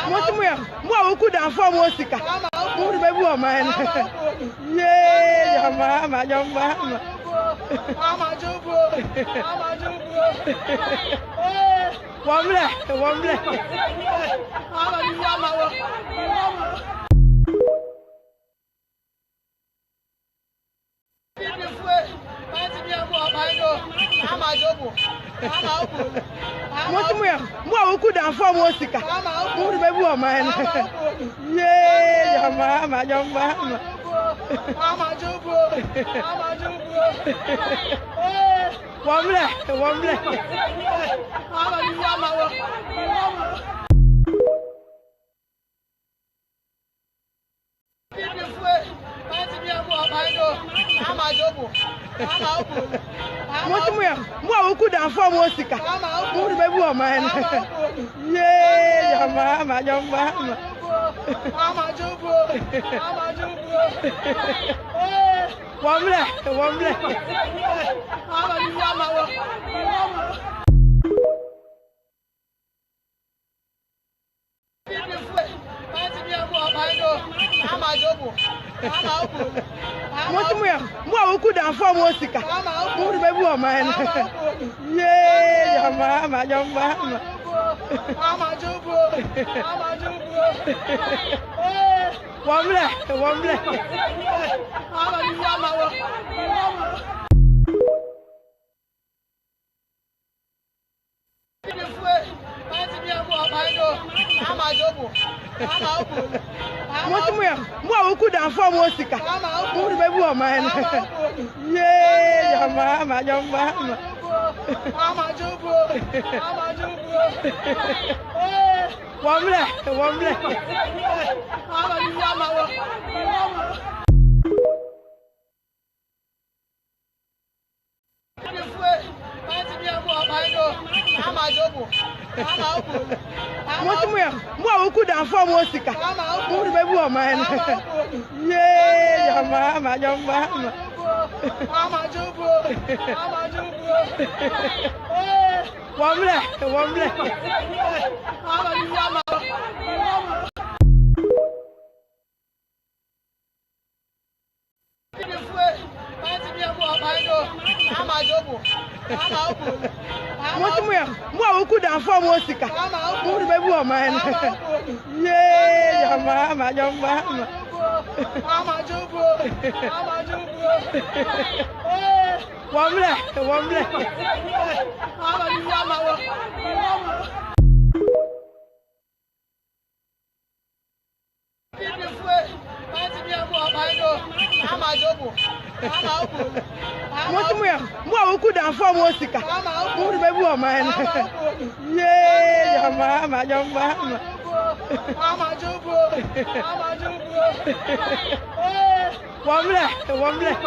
What more could have for Mosika? Who remember your man? Yay, your mamma, your mamma. One left, one left. What more could have for Mosika? Who remember your man? Yay, your mamma, your mamma. One left, one left. What more could have for Mosika? Who remember your man? Yay, your mamma, your mamma. One left, one left. What more could have for Mosika? Who remember your man? Yay, your mamma, your mamma. One left, one left. What more could have for Mosika? Who remember your man? Yay, your mamma, your mamma. One left, one left. What more could have for Mosika? Who remember your man? Yay, your mamma, your mamma. One left, one left. What more could have for Mosika? Who remember your man? Yay, your mamma, your mamma. One left, one left. What more could have for Mosika? Who remember your man? Yay, your mamma, your mamma. One left, one left.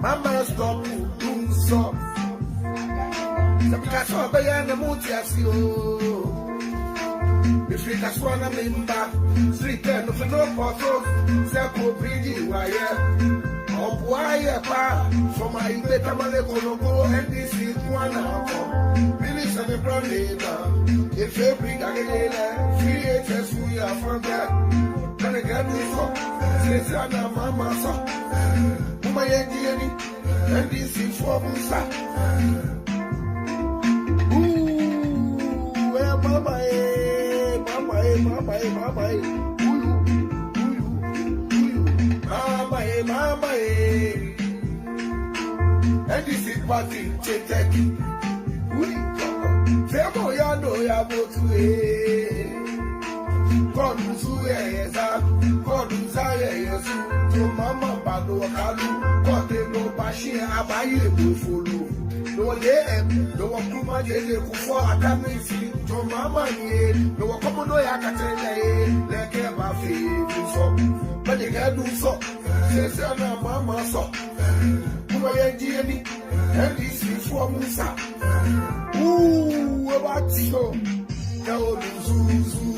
Mama, stop doing so. The catch of the Mutiasio. If you catch one of them back, 310 of no photos, Zapo Brady wire. Of wire pa for my better Maleko and this is one hour. Finish on the problem. If you bring a free HS, we are from there. Can I get this up? Cecilia Mama so. My Indian, and this is for Musa. Ooh, where Mama, Mama, and this is party, Cheteki. Femo, ya know ya go to a God, to Mama Bado Kalu, God, no Bashi, Abaye, Bufulu. No, they no Kuma, they for a coming to Mama, no Komodo Yakatele, like a Bafi, so, but they can do so. Cecilia Mama so. Kumayeni, and this is for Musa. Ooh, about you. Zuzu.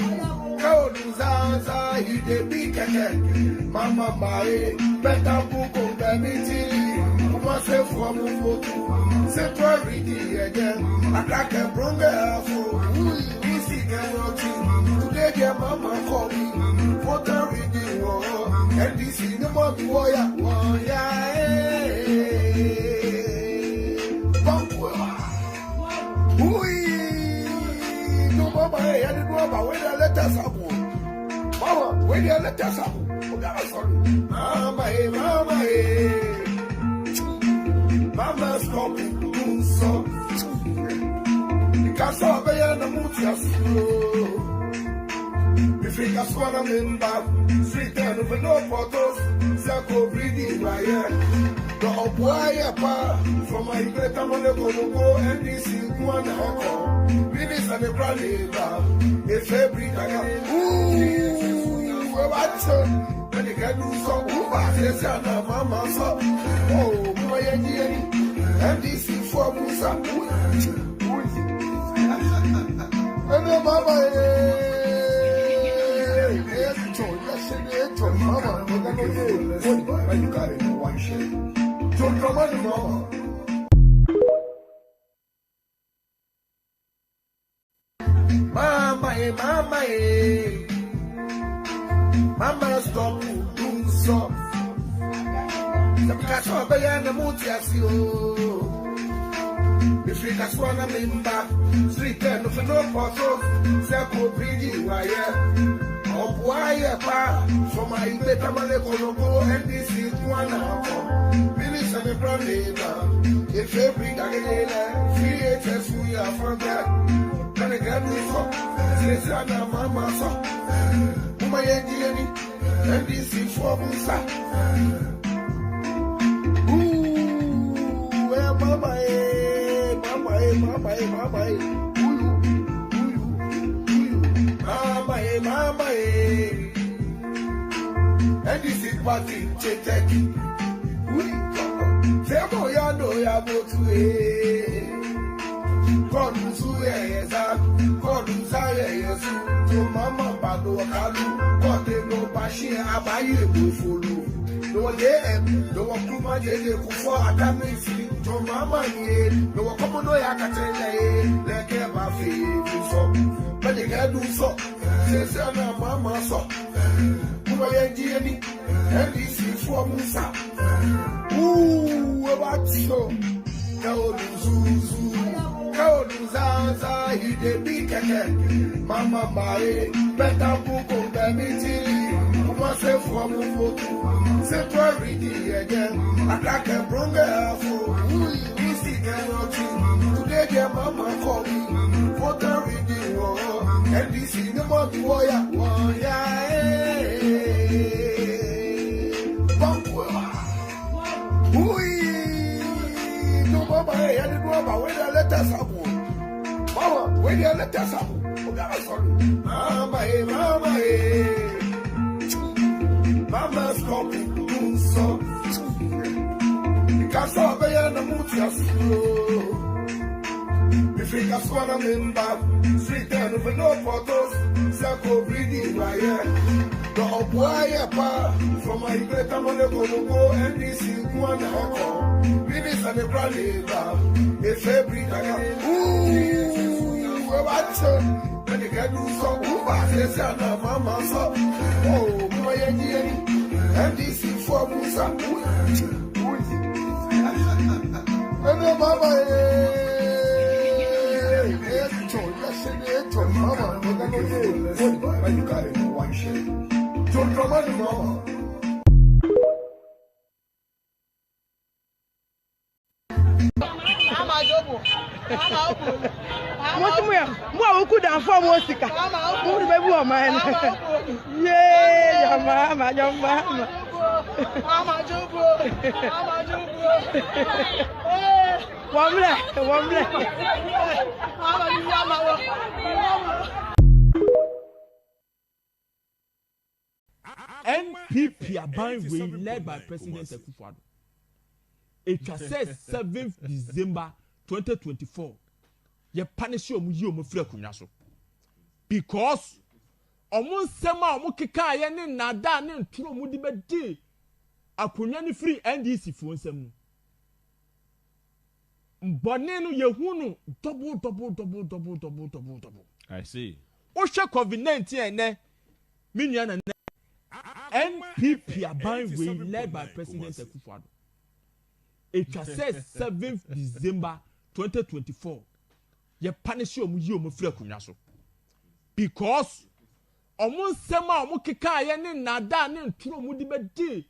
Kaoduzaza, he de big Mama Mae, better book on the meeting. Myself from Mutu, Central Reading again. I crack a bronga for easy girl. Today, dear Mama call me, Photo Reading, and this is the Mother Warrior. No, Mama, I didn't know about when I let us up. Mama, when you let us up. Mama's coming to so because of the Mutias. If you can swallow a member, street and over no photos, Sako breeding wire. The boy from my great amount go and this is one hour. Minutes and a brand if every ooh, when you can do so, yes, Mama, so, oh, my and this is for Musa. And the Mama, Mama, you got it in one shade. Don't come on, Mama. Mama, stop doing so. The Picasso Bayana Mutiasio. If you can swan a member, street and of no photos, Sako breeding wire. Of wire pa from my better Maleko and this is one hour. Minutes and a brown labor. If every day, 3 years we are from that. Can I get me from Cecilia Mama? My and this is for Musa. Ooh, where Mama, Mama, and this is party Cheteki. Temo Yano Yabotu. God to Mama Bado Kalu, God no Bashi Abaye Bufulu. No DM, no Kuma Kufa Akamisi, to Mama ye, no Komodo Yakatele, Leke Bafi, so. But they can do so, says Mama so. Kumaye Gianni, and this is for Musa. Ooh, about so. Kaoduzaza, he de big Mama Mae, better book on the meeting. Myself from Mutu, Central Reading again. I crack a bronga for easy girl. Today, dear Mama call me, Photo Reading, and this is the Mother Warrior. No, Mama, I didn't know about when I let us up. Mama, when you let us up. Mama's coming to so because of the Mutias. If you can swallow a member, street and over no photos, Sako breeding wire. The boy from my great amount go and this is one hour. Minutes and a brand labor. If every day, ooh, when you can do so, yes, Mama, so, oh, my and this is for Musa. And the Mama, Mama, you got it in one shade. Don't come on, Mama. Mo ku dan fo mo sika. Mo be bu o man. Yeah, mama. Mama jobo. Wamle. NPP Aban way led by President Akufo-Addo. It was said 7th December 2024. You punish you free kunya so because Omo nsema omo keka ye ne nada ne nturo mu di bedi akonya ne free NDC fo nsem mbone no yehunu double. I see. O hwe COVID-19 ene minua na NPP aban we led by President Akufo-Addo. It was said 7th December 2024. Ye punish you yi omo free akonya so. Because omo nsema omo keka ye ne nada ne nturo mu di bedi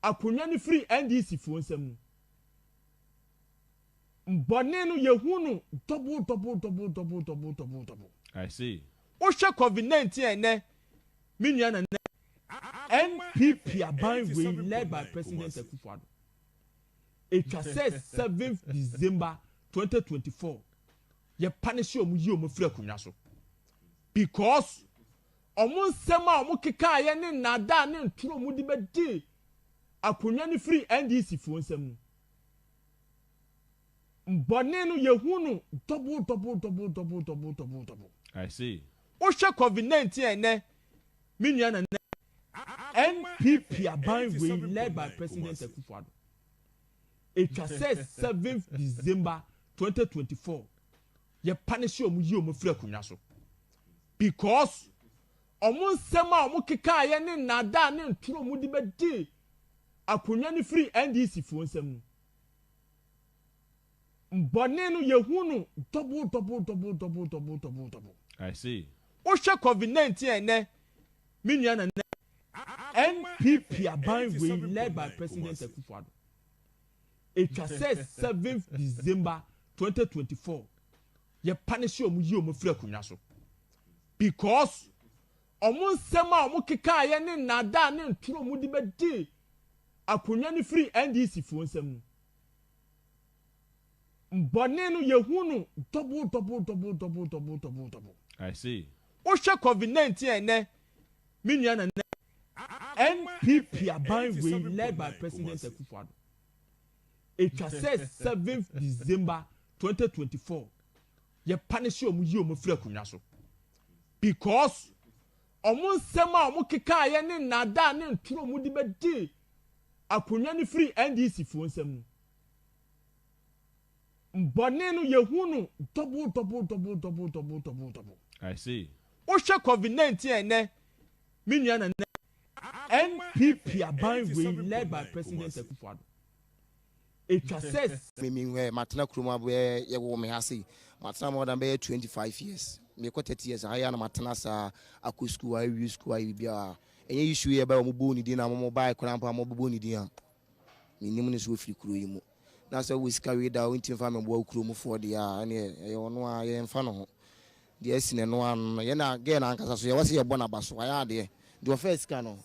akonya ne free NDC fo nsem mbone no yehunu double. I see. O hwe COVID-19 ene minua na NPP aban we led by President Akufo-Addo. It was said 7th December 2024. Ye punish you yi omo free akonya so. Because omo nsema omo keka ye ne nada ne nturo mu di bedi akonya ne free NDC fo nsem mbone no yehunu double. I see. O hwe COVID-19 ene minua na NPP aban we led by President Akufo-Addo. It was said 7th December 2024. Ye punish you yi omo free akonya so. Because omo nsema omo keka ye ne nada ne nturo mu di bedi akonya ne free NDC fo nsem mbone no yehunu double. I see. O hwe COVID-19 ene minua na NPP aban we led by President Akufo-Addo. It was said 7th December 2024. Ye punish you yi omo free akonya so. Because omo nsema omo keka ye ne nada ne nturo mu di bedi akonya ne free NDC fo nsem mbone no yehunu double. I see. O hwe COVID-19 ene minua na NPP aban we led by President Akufo-Addo. It was said 7th December 2024. Ye punish you yi omo free akonya so. Because omo nsema omo keka ye ne nada ne nturo mu di bedi akonya ne free NDC fo nsem mbone no yehunu double. I see. O hwe COVID-19 ene minua na NPP aban we led by President Akufo-Addo. It was said me matana kruma be ye wo me hase matana more than be 25 years me ko 30 years aya na matana sa akusku I wi school I bia enye issue ye ba mo bo ni din na mo buy kran pa mo bo ni din a me nim ne so firi kuro yi mu na so we carry down until fa me bo kuro mu for dia na ye ono a ye mfa no ho de asine no an ye na ge na ankasa so ye wase ye bona baso aya de the first can no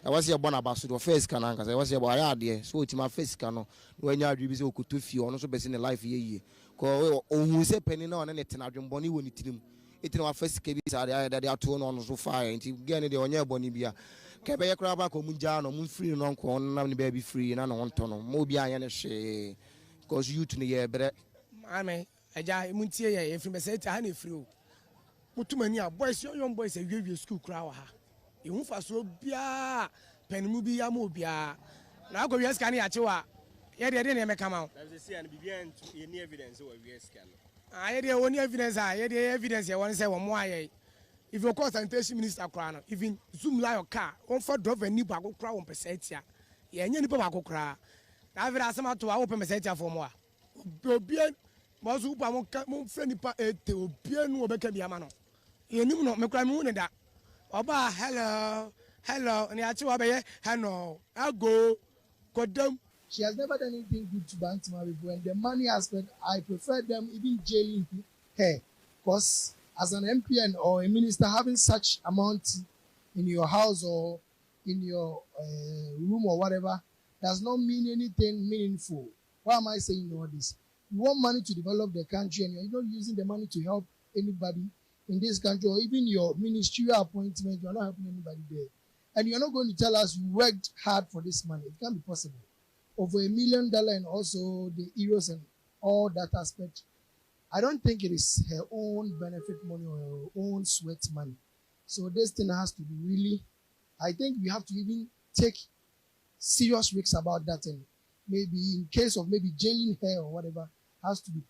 I was your bonabasso, the first canon, because I was your idea, so it's my first canon. When you are to feel also best in the life ye. Call who say penny on and it's not bonny when it's our first case that they are torn on so far until getting the on your bonibia. Cabaya craba, Munjano, moon free and uncle, and baby free and on tonno, Mobia and a shade. Because you to the year, but I may, I die, Muntia, if you may say to honey through. Put too many boys, your young boys, and give you school crowd. You for so bia penmubi ya mobia na go yes kan ya chewa ye de na me come out let us see and be any evidence we yes can ye de only evidence ye de evidence ye won say wo mo aye if you call sanitation minister kra no even zoom la your car on for drive ni ba go kra won pesetia ye nya ni ba go kra na vera asema to a wo pesetia for mo a obia mo zo ba mo fe nipa ete obia no obeka bia ma no ye nim no me kra me hu ne da Oba, hello, and hello, I'll go, them. She has never done anything good to Bantima before, and the money aspect, I prefer them even jailing her. Because as an MPN or a minister, having such amount in your house or in your room or whatever does not mean anything meaningful. Why am I saying all this? You want money to develop the country, and you're not using the money to help anybody in this country, or even your ministerial appointment, you're not helping anybody there. And you're not going to tell us you worked hard for this money. It can't be possible. Over $1 million and also the euros and all that aspect. I don't think it is her own benefit money or her own sweat money. So this thing has to be really, I think we have to even take serious risks about that, and maybe in case of maybe jailing her or whatever, has to be,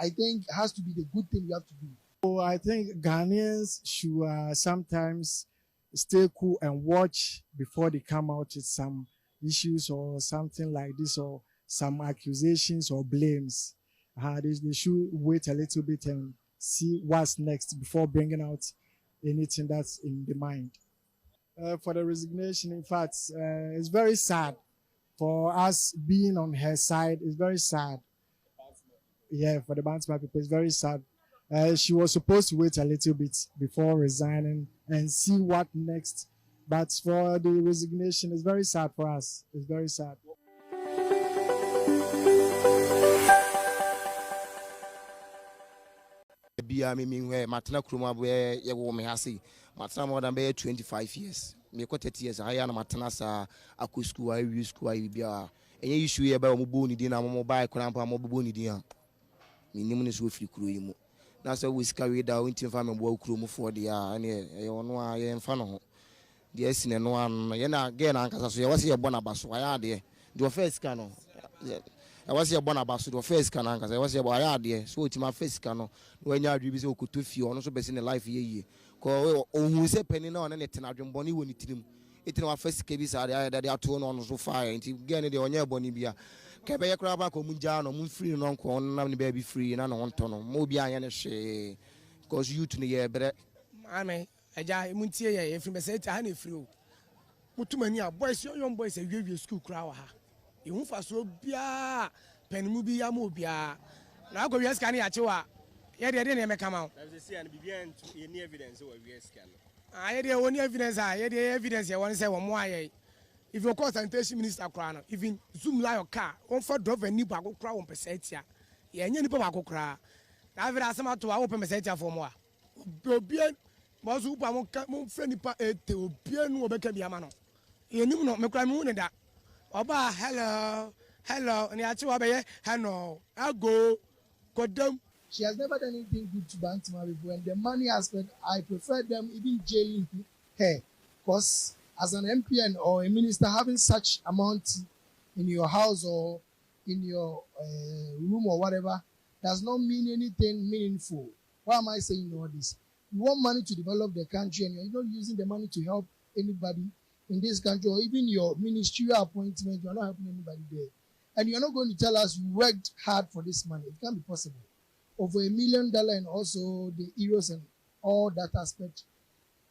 I think has to be the good thing we have to do. So I think Ghanaians should sometimes stay cool and watch before they come out with some issues or something like this, or some accusations or blames. They should wait a little bit and see what's next before bringing out anything that's in the mind. For the resignation, in fact, it's very sad for us being on her side. It's very sad. Yeah, for the Bantsma people, it's very sad. She was supposed to wait a little bit before resigning and see what next. But for the resignation, it's very sad for us. It's very sad. Matana Kruma, where you will me see. Matana more than 25 years. Me 30 years. I am Matana Accusku, I use school, I be a issue about Mubuni Dina, mobile, Crampa, Mobuni Dia. Minimum is with you. That's why we carried out into family work room for the and I am fan. The essence and one, Yena again, Uncle, so I was here Bonabas, why are there? Do a face canoe. I was here Bonabas, do a face cannon, because I was here by idea, so it's my face canoe. When you are busy, could to feel also best in the life ye. Call who say penny on and it's an Adrian Bonnie when it's in our first cases are that they are torn on so fire until again they on your Bonibia. Kebaya Craba, Munjano, Moon free and uncle, and baby free and on tono, Mobia and a shade. Because you to the year, but I may. Aja muntie ye free message ha na free o mutumani a boys young boys e wie school crowd ha e hu fa so bia panimu bi ya mo bia na go wies kan ya chewa ye de na emeka ma o na se an bibia ye ni evidence o wies kan ah ye de woni evidence ah ye de evidence ye won say wo mo aye if you call sanitation minister crowd no even zoom la your car on for drive ni ba go crowd on pesetia ye nya ni ba go crowd na vera asema to a wo pesetia for mo a obia Mazu pa mo friend pa ete obia nu obeka bia ma no enim no me kra me hu ne da oba hello ni achi wa be ye hello ago kodam. She has never done anything good to Bantima people, and the money aspect, I prefer them even jailing her, because as an MPN or a minister, having such amount in your house or in your room or whatever does not mean anything meaningful. Why am I saying all this? You want money to develop the country, and you're not using the money to help anybody in this country, or even your ministerial appointment, you're not helping anybody there. And you're not going to tell us you worked hard for this money. It can't be possible. Over $1 million and also the euros and all that aspect.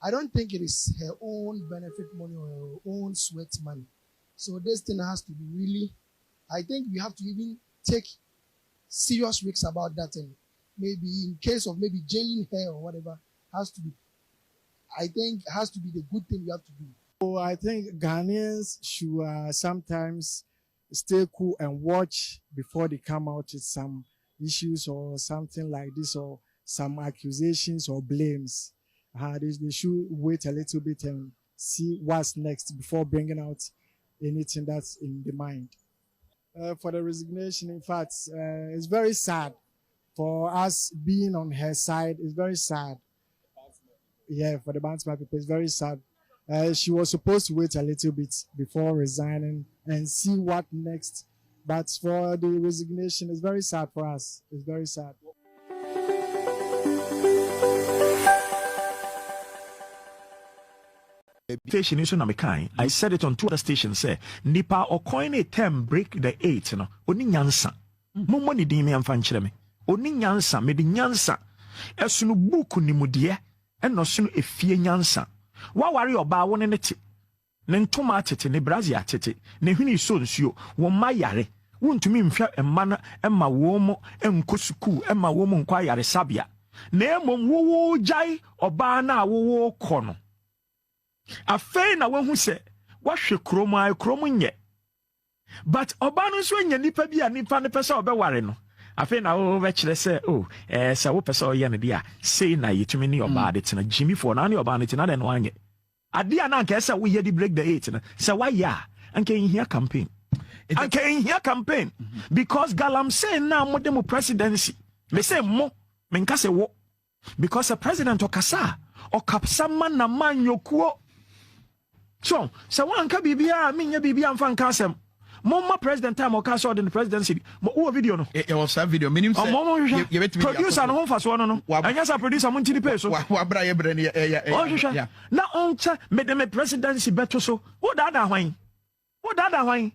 I don't think it is her own benefit money or her own sweat money. So this thing has to be really, I think we have to even take serious risks about that, and maybe in case of maybe jailing her or whatever, has to be, I think has to be the good thing we have to do. So I think Ghanaians should sometimes stay cool and watch before they come out with some issues or something like this, or some accusations or blames. They should wait a little bit and see what's next before bringing out anything that's in the mind. For the resignation, in fact, it's very sad for us being on her side. It's very sad. Yeah, for the Bantsma people, it's very sad. She was supposed to wait a little bit before resigning and see what next. But for the resignation, it's very sad for us. It's very sad. Station is on kind. I said it on 2 other stations. Say nipa or coin a term break the 8. No, oni nyansa. Mo money di me amfa nkyere me. Oni nyansa me di nyansa. Esunu buku ni mudie. Eno sunu efie nyansa. Wa ware oba won ne ti. Ne ntoma atete ne brazil atete. Ne hwini so nsuo. Wo ma yare. Wontumi mhwa emma na emma wo mo enkosuku emma wo mo nkwa yare sabia. Na emom wo jai oba na wo kono. Afei na wahu se wahwe kromo nye, but oba no so nya nipa bi a nipa ne pese obeware no afei na wo be kire se se wo pese o ye ne dia sei na yetumi ni oba de tena Jimmy for na ne oba ne tena de no anye ade a na nka se wo ye di break the 8 na se wa ya anka in campaign anka in campaign because galam say na modem presidency me say mo me nka se wo because a president okasa okapsama na manyokuo so one ka bibia minya bibia mfa nka asem Mama president time or cast in the presidency. What video no? It was a video. Minimum. Producer and home for one no. And yes, I produce a monthly peso. Now on made them a presidency better so. What other wine? What other wine?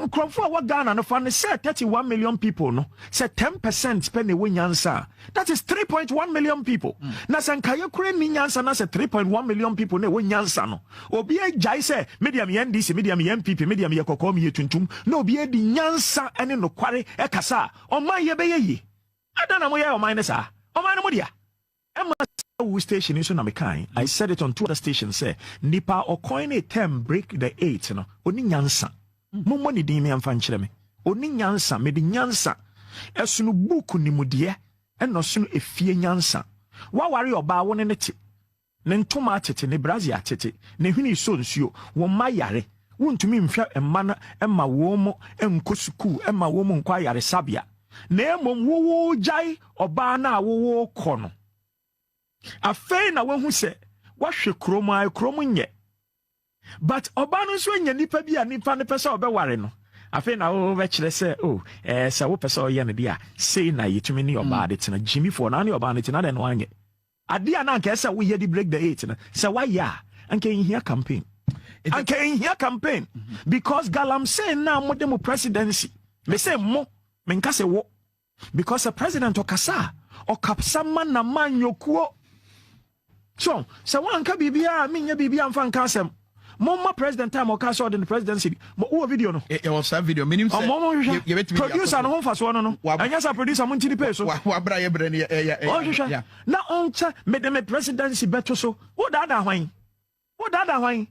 Cromford what Ghana no fund said 31 million people no. Said 10% spend the win answer. That is 3.1 million people. Na sankaya kure ni answer na said 3.1 million people ne win answer no. Obi e jai say medium NDC, medium MPP, medium ye kokom ye tuntum. No obi e di nyansa ene no kware e kasa. O man ye be ye. Adana mo ye o man sa. O man mo dia. Emma station is na me kind. I said it on two other stations say nipa o coin a term break the 8 no. Oni nyansa. Momo ni din me amfa nkyere me oni nyansa me di nyansa esunu buku ni mudie eno sunu efie nyansa wa ware oba wo ne te ne ntoma atete ne brazia atete ne hwini so nsuo wo mayare wontumi mhwa emma na emma wo mo enkosuku emma wo mo nkwa yare sabia na emom wo jai oba na wo kono afei na wo hu se wa hwe kromo nye but obano so nya nipa bi a nipa ne pese obeware no afi na wo be kire se se wo pese oye ne dia sei na yetumi ni oba de tena Jimmy for na ne oba ne tena de no anye ade a na nka se wo ye di break the 8 na se wa ya anka in campaign because galam say na mo dem presidency me say mo me nka se wo because the president okasa okapsama na manyokuo so se wa anka bibia minya bibia mfa nka asem Mama president time or cast in the presidency. What video no? It was a video. Minimum. Producer and home for one no. And yes, I produce a monthly peso. Now on made them a presidency better so. What other wine? What other wine?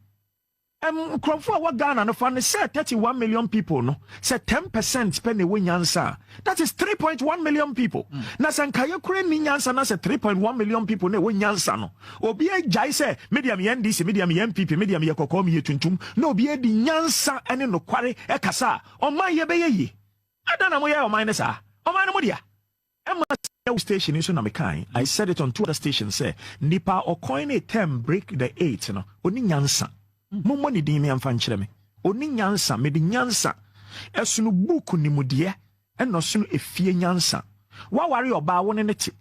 Cromford what Ghana no fund said 31 million people no. Said 10% spend the win answer. That is 3.1 million people. Na sankaya kure ni answer na said 3.1 million people ne win answer no. Obi e jai say medium NDC, medium MPP, medium ye kokom ye tuntum. No obi e di nyansa ene no kware e kasa. O man ye be ye. Adana mo ye o man sa. O man mo dia. Emma station is na me kind. I said it on two other stations say nipa o coin a term break the 8 no. Oni nyansa. Momo ni din me amfa nkyere me oni nyansa me di nyansa esunu buku ni mudie eno sunu efie nyansa wa ware oba wo ne te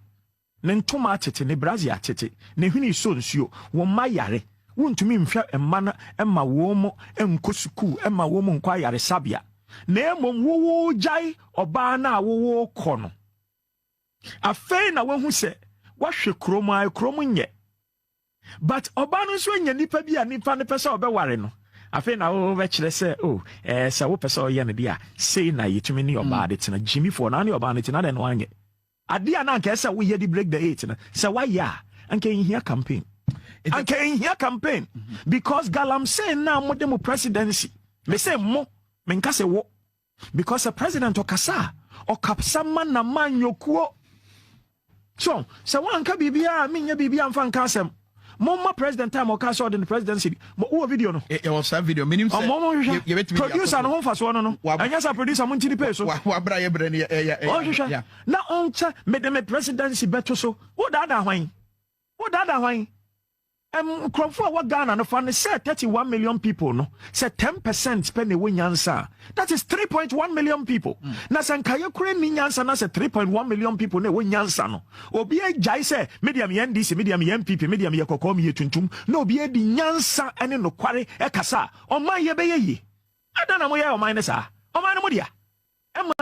ne ntoma atete ne brazia atete ne hwini so nsuo wo mayare wontumi mhwa emma na emma wo mo enkosuku emma wo mo nkwa yare sabia na emom wo jai oba na wo kono afei na wo hu se wa hwe kromo nye but obano so nya nipa bi a nipa ne pese obeware no afi na wo be kire se se wo pese oye ne dia sei na yetumi ni oba de tena Jimmy for na ne oba ne tena de no anye ade a na nka se wo ye di break the 8 na se wa ya anka in here campaign because galam say na mo dem presidency me say mo me nka se wo because the president okasa okapsama na manyokuo so se wan ka bibia minya bibia mfa nka asem Mama president time or cast in the presidency. What video no? It was a video. Minimum. Producer and home for one no. And yes, I produce a monthly peso. Now on made them a presidency better so. What other wine? Cromford what Ghana no fund said 31 million people no. Said 10% spend the win answer. That is 3.1 million people. Na sankaya kure ni answer na said 3.1 million people ne win answer no. Obi e jai say medium NDC, medium MPP, medium ye kokom ye tuntum. No obi e di nyansa ene no kware e kasa. O man ye be ye. Adana mo ye o man sa. O man mo dia. Emma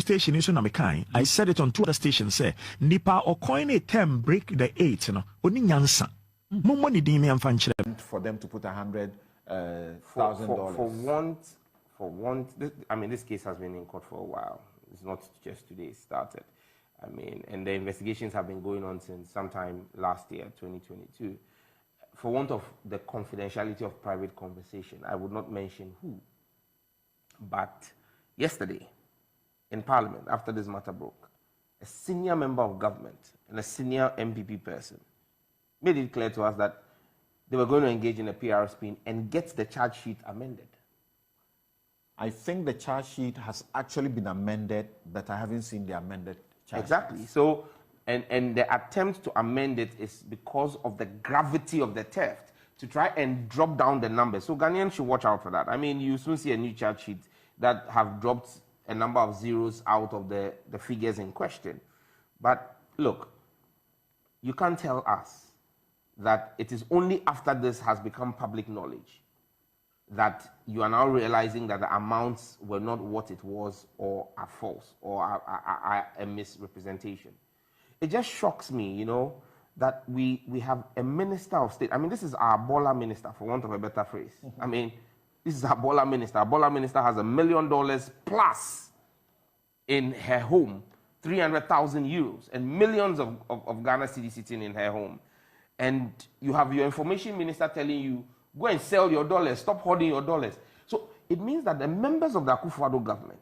station is na me kind. I said it on two other stations say nipa o coin a term break the 8 no. Oni nyansa. Momo ni din me amfa nkyere for them to put $100,000 for want I mean this case has been in court for a while. It's not just today it started. I mean, and the investigations have been going on since sometime last year 2022 for want of the confidentiality of private conversation. I would not mention who, but yesterday in Parliament after this matter broke, a senior member of government and a senior MPP person made it clear to us that they were going to engage in a PR spin and get the charge sheet amended. I think the charge sheet has actually been amended, but I haven't seen the amended charge Exactly. sheet. So And the attempt to amend it is because of the gravity of the theft, to try and drop down the numbers. So Ghanaians should watch out for that. I mean, you soon see a new charge sheet that have dropped a number of zeros out of the figures in question. But look, you can't tell us that it is only after this has become public knowledge that you are now realizing that the amounts were not what it was, or are false, or are a misrepresentation. It just shocks me, you know, that we have a minister of state. I mean, this is our Bola minister, for want of a better phrase. I mean, this is our Bola minister. Our Bola minister has $1 million plus in her home, 300,000 euros, and millions of Ghana cedi sitting in her home. And you have your information minister telling you, go and sell your dollars, stop hoarding your dollars. So it means that the members of the Akufo-Addo government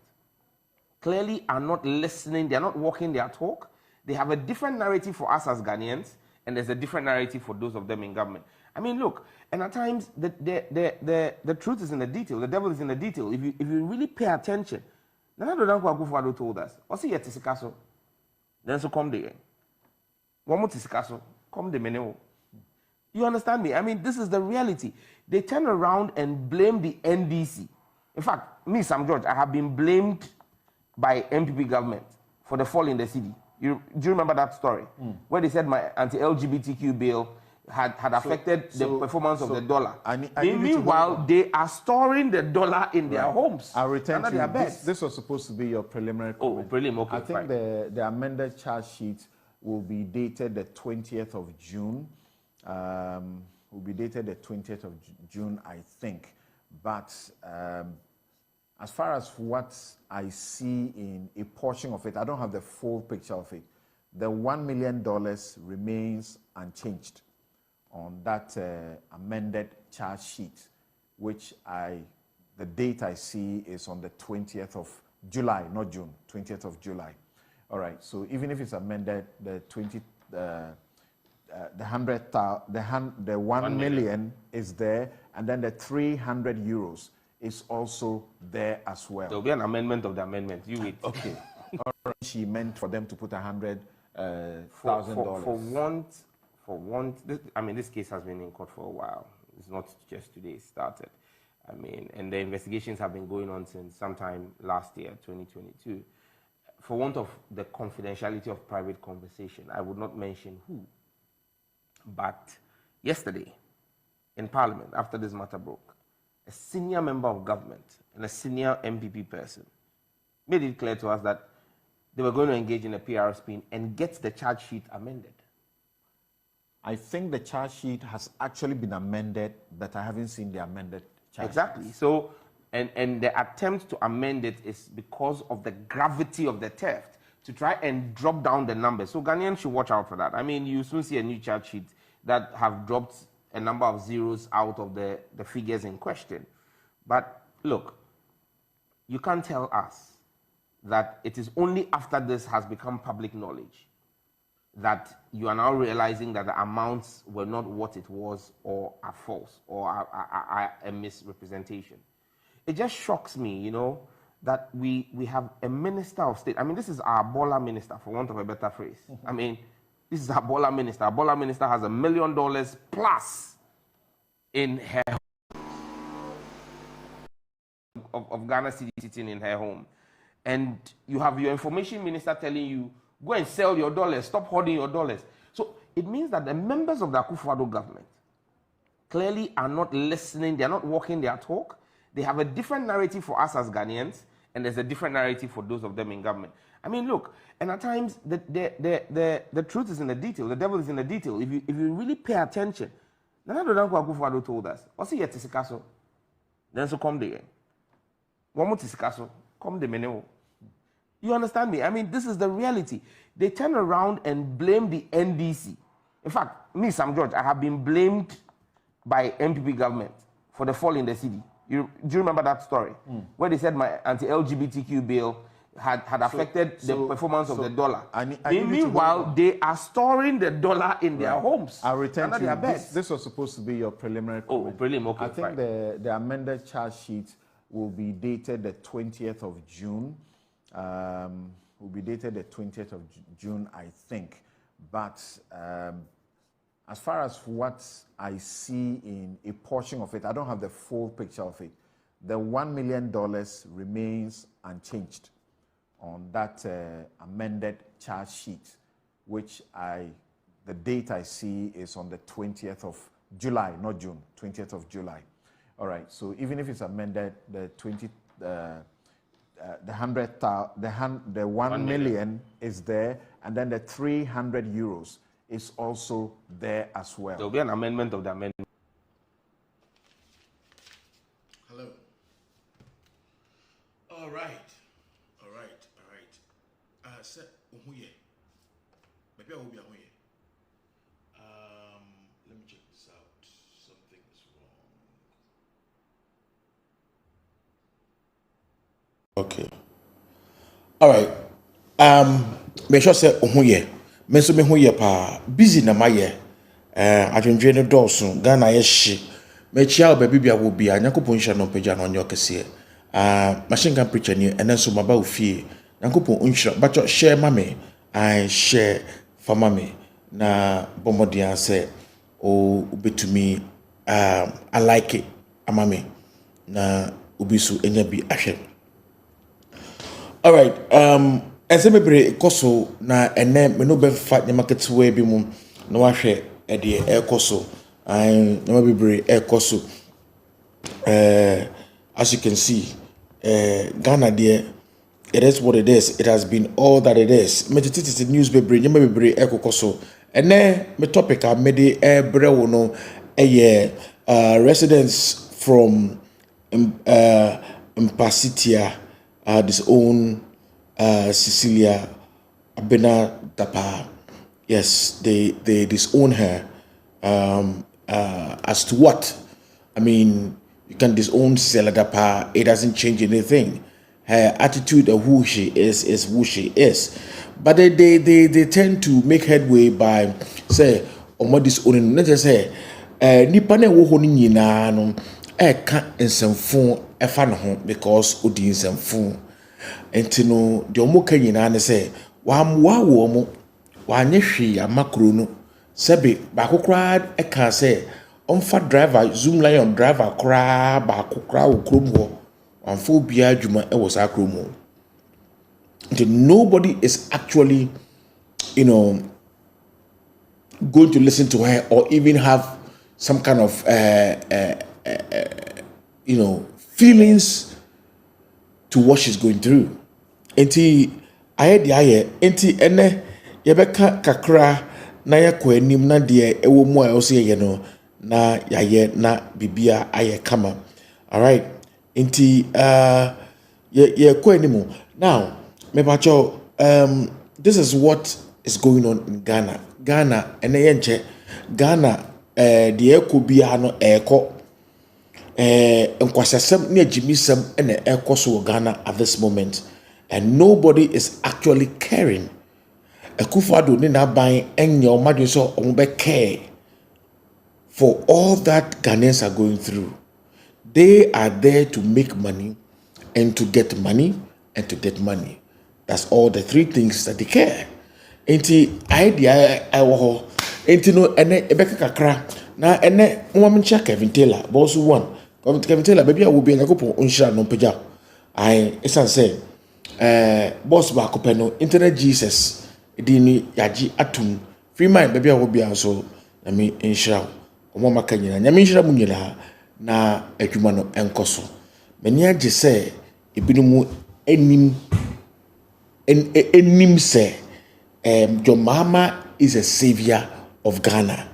clearly are not listening, they're not walking their talk. They have a different narrative for us as Ghanaians, and there's a different narrative for those of them in government. I mean, look, and at times the truth is in the detail, the devil is in the detail. If you really pay attention, Nana Dankwa Akufo-Addo told us, "Osi yet tisikaso, then so come the one more tisikaso, come the menu." You understand me? I mean, this is the reality. They turn around and blame the NDC. In fact, me, Sam George, I have been blamed by MPP government for the fall in the city. Do you remember that story? Where they said my anti-LGBTQ bill had affected the performance of the dollar. Meanwhile, they are storing the dollar in their homes. I'll return to you. This was supposed to be your preliminary comment. Oh, prelim, okay. I think the amended charge sheet will be dated the 20th of June. Will be dated the 20th of June, I think. But as far as what I see in a portion of it, I don't have the full picture of it. The $1 million remains unchanged on that amended charge sheet, which the date I see is on the 20th of July, not June, 20th of July. All right, so even if it's amended, the 1 million is there, and then the 300 euros is also there as well. There'll be an amendment of the amendment. You wait. Okay. She meant for them to put $100,000. For want. I mean, this case has been in court for a while. It's not just today it started. I mean, and the investigations have been going on since sometime last year, 2022. For want of the confidentiality of private conversation, I would not mention who. But yesterday, in Parliament, after this matter broke, a senior member of government and a senior MPP person made it clear to us that they were going to engage in a PR spin and get the charge sheet amended. I think the charge sheet has actually been amended, but I haven't seen the amended charge Exactly. sheet. So, and the attempt to amend it is because of the gravity of the theft, to try and drop down the numbers. So Ghanaians should watch out for that. I mean, you soon see a new charge sheet that have dropped a number of zeros out of the figures in question. But look, you can't tell us that it is only after this has become public knowledge that you are now realizing that the amounts were not what it was, or are false, or are a misrepresentation. It just shocks me, you know, that we have a minister of state. I mean, this is our Bola minister, for want of a better phrase. I mean, this is our Bola minister. Our Bola minister has $1 million plus in her of Ghana cedi sitting in her home. And you have your information minister telling you, go and sell your dollars, stop hoarding your dollars. So it means that the members of the Akufo-Addo government clearly are not listening, they're not walking their talk. They have a different narrative for us as Ghanaians, and there's a different narrative for those of them in government. I mean, look, and at times the truth is in the detail, the devil is in the detail. If you really pay attention, Nana Dankwa Akufo-Addo told us, "Osi yet tisikaso, then so come the one more tisikaso, come the menu." You understand me? I mean, this is the reality. They turn around and blame the NDC. In fact, me, Sam George, I have been blamed by MPP government for the fall in the city. Do you remember that story? Where they said my anti-LGBTQ bill had affected the performance of the dollar. Meanwhile, they are storing the dollar in their homes. I'll return to you. This was supposed to be your preliminary comment. Oh, prelim, okay. I think the amended charge sheet will be dated the 20th of June. Will be dated the 20th of June, I think. But as far as what I see in a portion of it, I don't have the full picture of it. The $1 million remains unchanged on that amended charge sheet, which the date I see is on the 20th of July, not June, 20th of July. All right, so even if it's amended, the 1 million is there, and then the 300 euros is also there as well. There will be an amendment of the amendment. Hello. All right. Sir, maybe I will be away. Let me check this out. Something is wrong. Okay. All right. Make sure say ohuye. Me so me huye pa busy na maye. Adwendwe no dɔɔso Ghana ye hye. Me chia obabi bia wo bia Nyankopɔn hye no pagya no onye okese. Machine gun preacher ni enen so maba ofie. Nyankopɔn unhye bacho share mame. I share for mame na bomodian say o ubetumi I like it amame na ubisu enya bi ahwe. All right, ese mebre ekoso na ene me no be fa nyama ketwe bi mu na wahwe e de ekoso an nyama bebre ekoso as you can see Ghana there, it is what it is. It has been all that it is. Me titi the news bebre nyama bebre ekoso ene me topic a me de ebre wo no residents from Mpasitia this own Cecilia Dapaa. Yes, they disown her. As to what? I mean, you can disown Cecilia Dapaah. It doesn't change anything. Her attitude of who she is who she is. But they tend to make headway by say, omo disowning. Let's just say, nipa na wo ho ni nyina no ka nsemfo efa no ho because odi nsemfo. Enti no de omo ka nyina ne say wa amwa wo mo wa anye hwe amakro no sebe ba kokra e ka say onfa driver zoom lion driver kra ba kokra wo krom ho amfo bia adwuma e wo sa krom ho. Nobody is actually going to listen to her or even have some kind of feelings to what she's going through. Enti enti ene yebeka kakra na yakọ anim na de ewo mu a ose ye no na yaye na bibia aye kama. All right. Enti ye ko anim. Now mebacho this is what is going on in Ghana. Ghana ene yenche Ghana de eko bia no eko nkwasasem ne agimisem ene eko so Ghana at this moment, and nobody is actually caring. Akufo-Addo ni na ban enye o madwe so o be care for all that Ghanaians are going through. They are there to make money and to get money and to get money. That's all the three things that they care. Enti idea I wo enti no ene ebeka kakra na ene mo mencha Kevin Taylor boss one Kevin Taylor baby a wo bi Nyankopon onhira no pagya I esan say boss ba ko no internet Jesus di ni yaji atum free mind baby a wo bi so na me nhira o mo maka nyina nya me nhira mu nyina na adwuma no enkoso meni age say ebinumu enim say your mama is a savior of Ghana.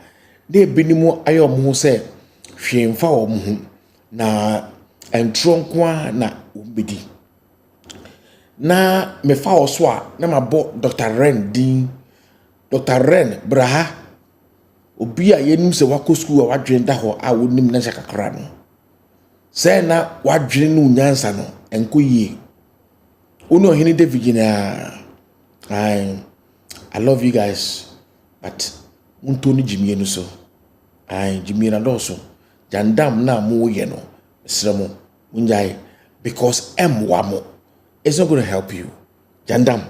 They binimu ayom who say hwemfa wo mu na entronkwa na ubidi. Na mefa oswa na mabo Dr. Ren din. Dr. Ren braha obi a yenim se wako school a wadwen da ho a wonim na kakra no. Say na wadwen no nyansa no enko yie. Ono hini David na I love you guys, but untoni Jimmy no so. Jimmy na doso. Jandam na mo ye no. Sremo unjai because wamo it's not going to help you. Jandam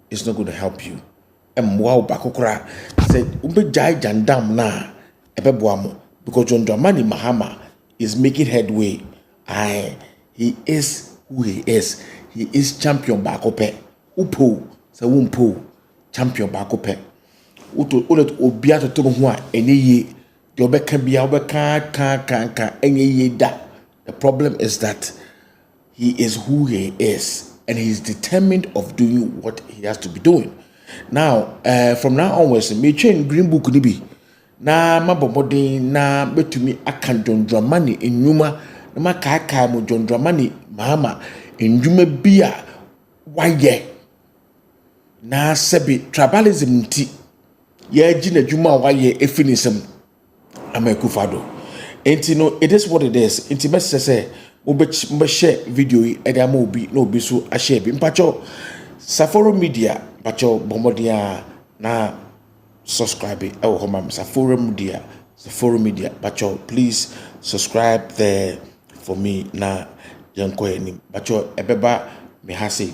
is not going to help you. mmoa bakokora said ube jai jandam na ebeboamo because John Dramani Mahama is making headway. He is who he is. He is champion bakope. Upo sa wumpo champion bakope. Uto ulet obia to to ho a enye ye de obeka bia obeka kan enye ye da. The problem is that he is who he is and he is determined of doing what he has to be doing. Now, from now onwards, me change green book ni bi na mabomodin na betumi akan John Dramani enuma na makaka mo John Dramani Mahama enjuma bia waye na sebi tribalism nti ye gi na djuma waye efinisem amekufado enti no it is what it is enti best say mo share video yi e da ma obi na obi so a share bi mpacho Saforo Media mpacho bomodia na subscribe Saforo Media mpacho please subscribe there for me na yanko enim mpacho ebeba me hase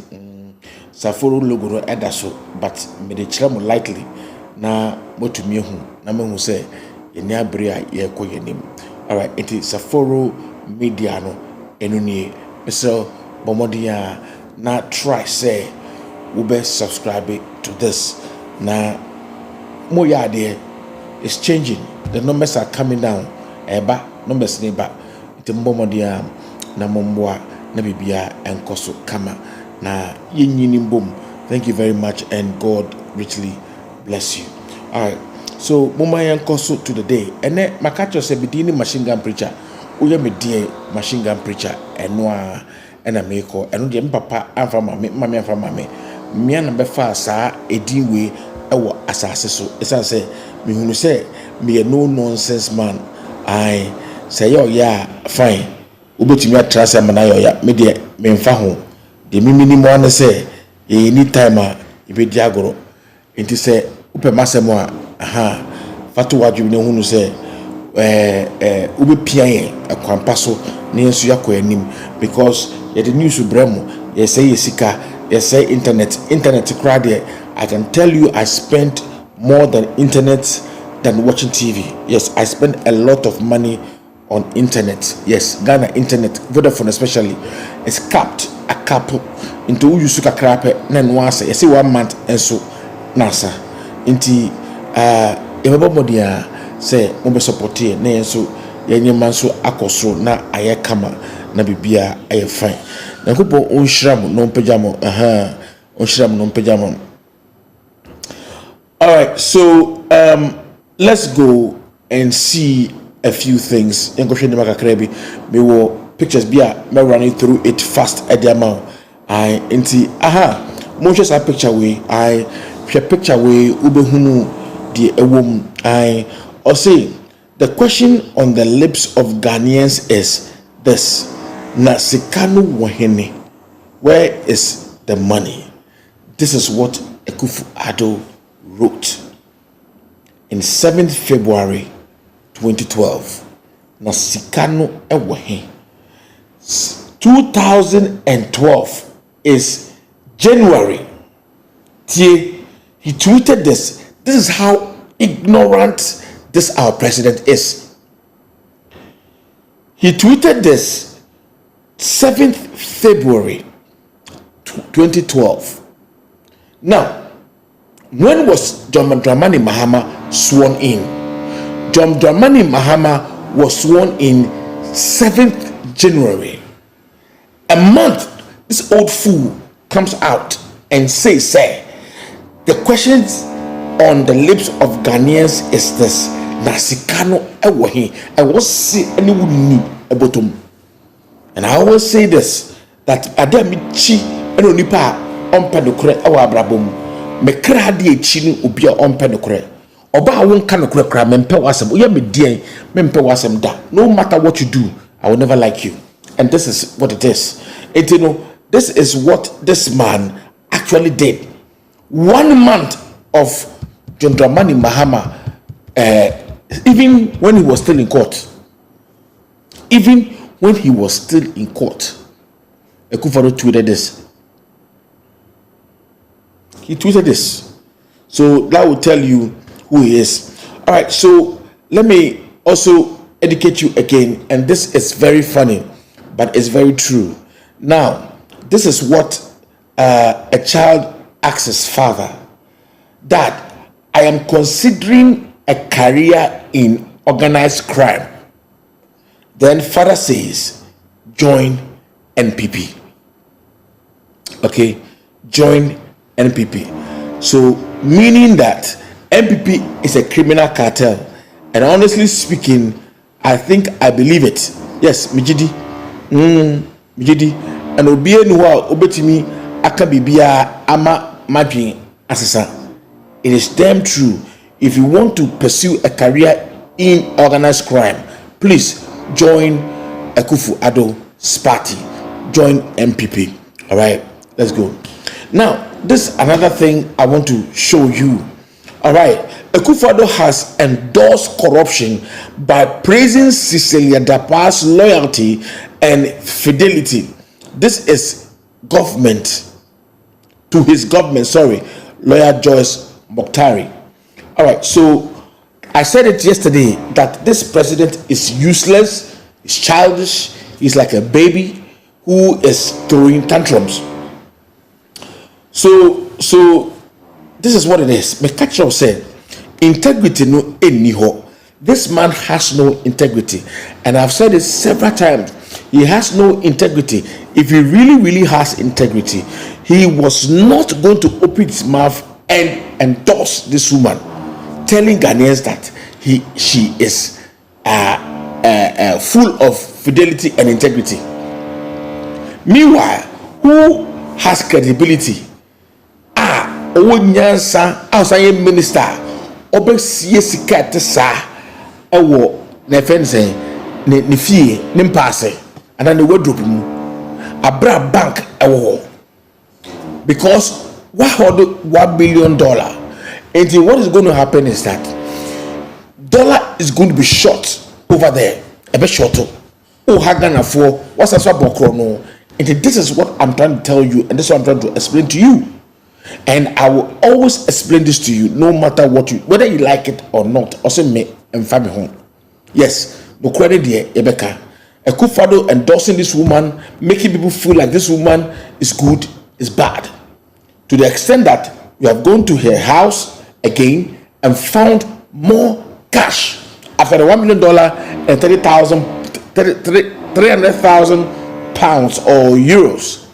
Saforo logo no edaso but me de kire mo likely na motumi hu na me hu say yeni abre a ye ko yenim. All right, it is Saforo Media no enuni so bomodia na try say we best subscribe to this na mo ya there is changing, the numbers are coming down eba numbers ne ba it bomodia na momwa na bibia enkoso kama na yenyini mbom. Thank you very much and God richly bless you. All right, so mama enkoso to the day ene makacho se bidini machine gun preacher uye me die machine gun preacher enwa ena meko eno de papa amfa mame amfa mame mia na befa saa edinwe ewo asase so esa se me hunu se me no nonsense man I say yo ya fine ubetimi atrase amana yo ya me de me mfa ho de mimini mo an se anytime a ibedi agoro enti se upe masemo a aha fatu wadwu ne hunu se ube piaye akwampa so ne nso yakọ anim because ye the news bremo ye say sika ye say internet crowd there. I can tell you I spent more than internet than watching TV. Yes, I spend a lot of money on internet. Yes, Ghana internet, Vodafone especially, is capped a cap into you suka krape na nwasa. You see 1 month and so nasa inti everybody say mo support here na so yenye manso akoso na aye kama na bibia aye fine na kupo onhyiram no mpejamo onhyiram no mpejamo. All right, so let's go and see a few things. Enkohwe ndima kakrebi me wo pictures bia me running through it fast at the amount I inti mo just a picture we I share picture we ubehunu the ewom I or say the question on the lips of Ghanaians is this: na sikanu wahene, where is the money? This is what Addo wrote in 7th February 2012. Na sikanu ewahe. 2012 is January. He tweeted this. This is how ignorant this our president is. He tweeted this 7th February 2012. Now, when was John Dramani Mahama sworn in? John Dramani Mahama was sworn in 7th January. A month, this old fool comes out and says, say, the questions on the lips of Ghanaians is this: Nasikano ewahi. I was see anyone ni ebotum. And I always say this, that adami chi eno nipa ompa nokure ewa abrabom. Mekra de chi ni obi a ompa nokure. Oba won ka nokure kra mempe wasem. Oya me dien mempe wasem da. No matter what you do, I will never like you. And this is what it is. And you know, this is what this man actually did. 1 month of John Dramani Mahama, even when he was still in court, Akufo-Addo tweeted this. He tweeted this. So that will tell you who he is. All right, so let me also educate you again, and this is very funny, but it's very true. Now, this is what a child asks his father: Dad, I am considering a career in organized crime. Then father says, join NPP. Okay, join NPP. So meaning that NPP is a criminal cartel, and honestly speaking, I believe it. Yes, Mijidi, Mijidi, and Obie Nuwa Obetimi Akabibia Ama Madri Asasa. It is damn true. If you want to pursue a career in organized crime, please join Akufo-Addo's party. Join MPP. All right, let's go. Now, this is another thing I want to show you. All right, Akufo-Addo has endorsed corruption by praising Cecilia Dapaah's loyalty and fidelity. This is government to his government. Sorry, lawyer Joyce Mokhtari. All right, so I said it yesterday that this president is useless, he's childish, he's like a baby who is throwing tantrums. So this is what it is. McCatcher said, integrity no eniho. This man has no integrity, and I've said it several times. He has no integrity. If he really has integrity, he was not going to open his mouth and endorse this woman, telling Ghanaians that she is full of fidelity and integrity. Meanwhile, who has credibility? Onyansa outside minister obesie sika te sa ewo na fense ne fie ne mpaase ana ne wardrobe mu abra bank ewo because what hold $1 billion. And what is going to happen is that dollar is going to be short over there, a bit shorter. Oh, Hagana for what's a swap no. And this is what I'm trying to tell you, and this is what I'm trying to explain to you. And I will always explain this to you, no matter what whether you like it or not. Also, me and family home. Yes, no credit there, Ebeka. Akufo-Addo endorsing this woman, making people feel like this woman is good, is bad. To the extent that you have gone to her house again and found more cash after the $1 million and 300,000 pounds or euros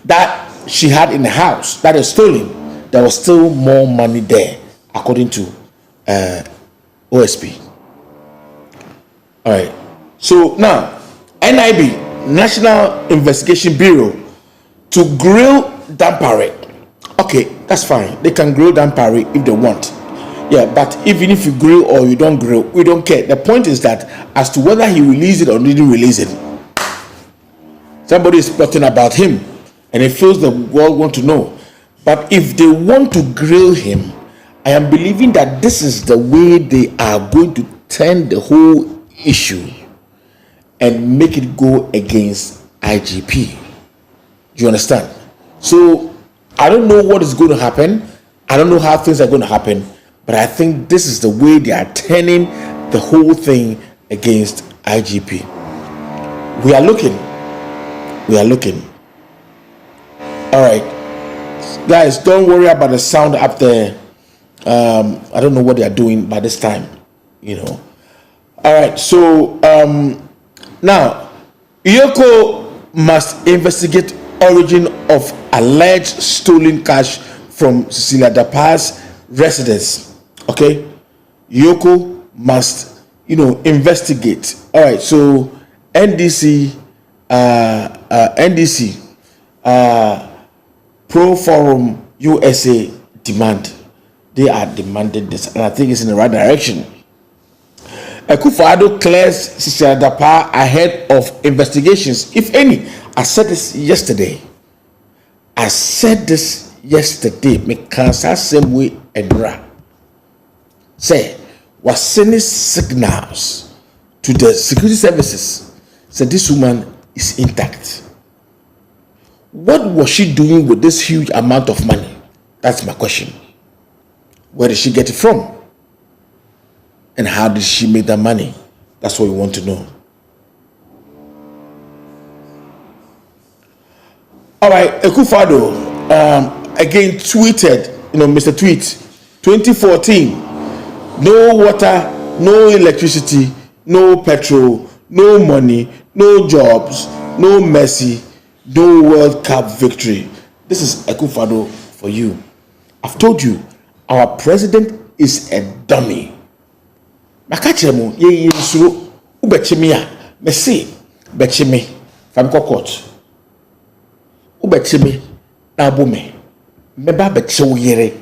that she had in the house that is stolen. There was still more money there, according to OSP. All right. So now, NIB, National Investigation Bureau, to grill Dapaa. Okay, that's fine. They can grill Dapaa if they want. Yeah, but even if you grill or you don't grill, we don't care. The point is that as to whether he released it or didn't release it, somebody is plotting about him, and he feels the world want to know. But if they want to grill him, I am believing that this is the way they are going to turn the whole issue and make it go against IGP. Do you understand? So I don't know what is going to happen. I don't know how things are going to happen, but I think this is the way they are turning the whole thing against IGP. We are looking. All right, guys, don't worry about the sound up there. I don't know what they are doing by this time, All right, so now Yoko must investigate origin of alleged stolen cash from Cecilia Dapaah's residence. Okay, Yoko must investigate. All right, so NDC Pro Forum USA they are demanding this, and I think it's in the right direction. Akufo-Addo clears Cecilia Dapaah ahead of investigations, if any. I said this yesterday. Me can't same way and ra. Say, was sending signals to the security services. Said this woman is intact. What was she doing with this huge amount of money? That's my question. Where did she get it from? And how did she make that money? That's what we want to know. All right, Akufo-Addo again tweeted, Mr. Tweet, 2014, no water, no electricity, no petrol, no money, no jobs, no mercy, no World Cup victory. This is Akufo-Addo for you. I've told you, our president is a dummy. Makachemo, ye suru, ubechimia, mesi, bechimi, famkokot. Ubechimi, na bume, meba bechewo yere.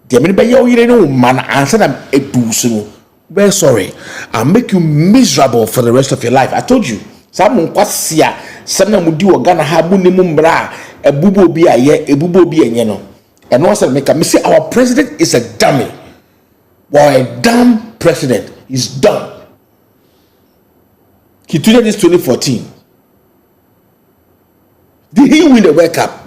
Diamini be yo yere no man answer them edusuno. Very sorry, I'll make you miserable for the rest of your life. I told you, some kwasia, some mudi Ghana habu ni mumbra, a bubo bi aye, a bubo bi enyeno. And once I make a mistake, our president is a dummy. Well, a dumb president. He's dumb. He tweeted this 2014. Did he win the World Cup?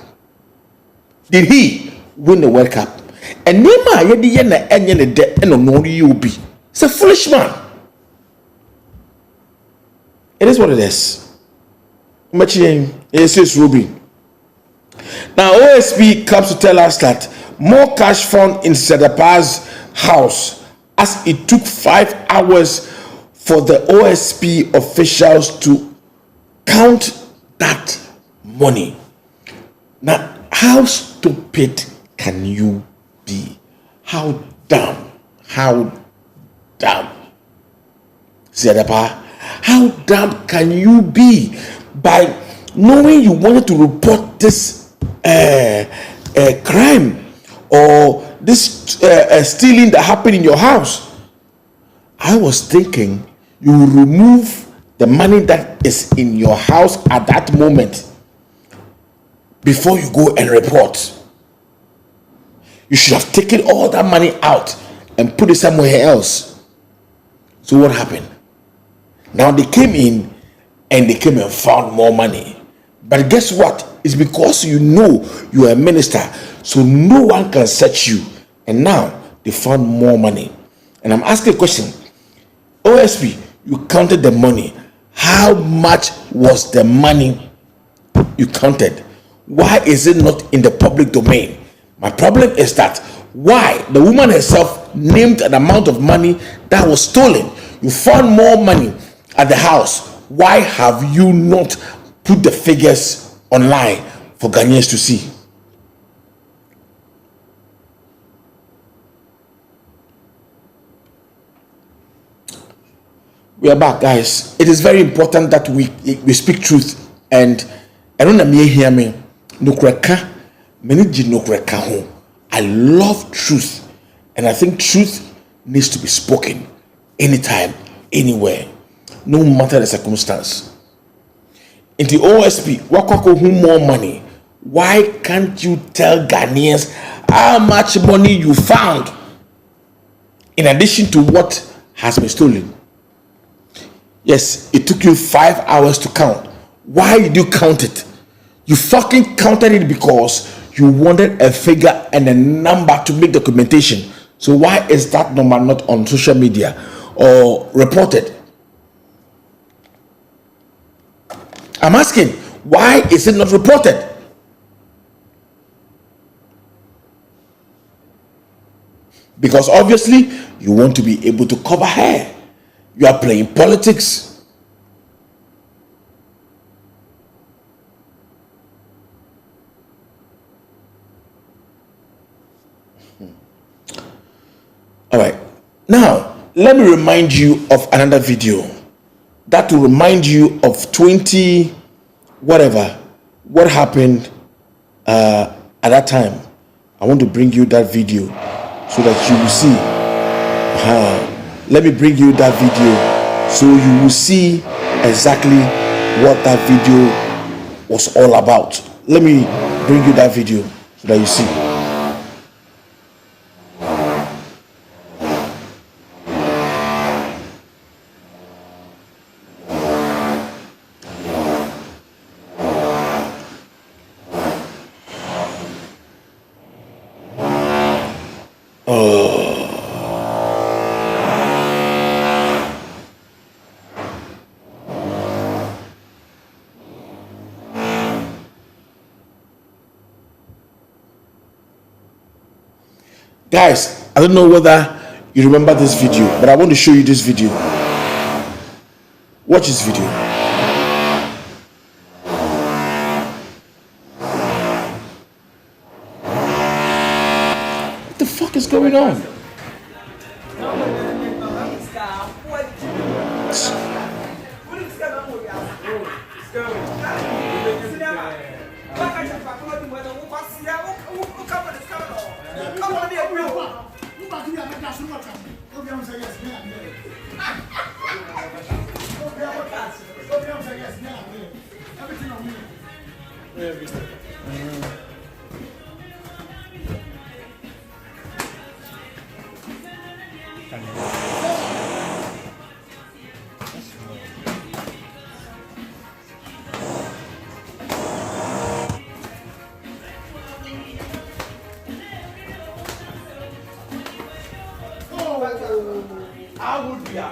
Did he win the World Cup? And Nema yedi yena enye ne de eno no you be. It's a foolish man. It is what it is. It says Ruby. Now OSP comes to tell us that more cash found in Cecilia Dapaah's house, as it took 5 hours for the OSP officials to count that money. Now, how stupid can you be? How dumb? Cecilia Dapaah, how dumb can you be by knowing you wanted to report this crime or this stealing that happened in your house? I was thinking you will remove the money that is in your house at that moment before you go and report. You should have taken all that money out and put it somewhere else. So what happened? Now they came in and they came and found more money. But guess what? It's because you know you are a minister, so no one can search you. And now they found more money. And I'm asking a question. OSP, you counted the money. How much was the money you counted? Why is it not in the public domain? My problem is that why the woman herself named an amount of money that was stolen. You found more money at the house. Why have you not put the figures online for Ghanaians to see? We are back, guys. It is very important that we speak truth. And I don't know me hear me. I love truth. And I think truth needs to be spoken anytime, anywhere, no matter the circumstance. In the OSP, who more money? Why can't you tell Ghanaians how much money you found in addition to what has been stolen? Yes, it took you 5 hours to count. Why did you count it? You fucking counted it because you wanted a figure and a number to make documentation. So why is that number not on social media or reported? I'm asking, why is it not reported? Because obviously you want to be able to cover her. You are playing politics. All right. Now, let me remind you of another video that will remind you of 20 whatever, what happened at that time. I want to bring you that video so that you will see. Let me bring you that video so you will see exactly what that video was all about. Let me bring you that video so that you see. Oh. Guys, I don't know whether you remember this video, but I want to show you this video. Watch this video. What the fuck is going on?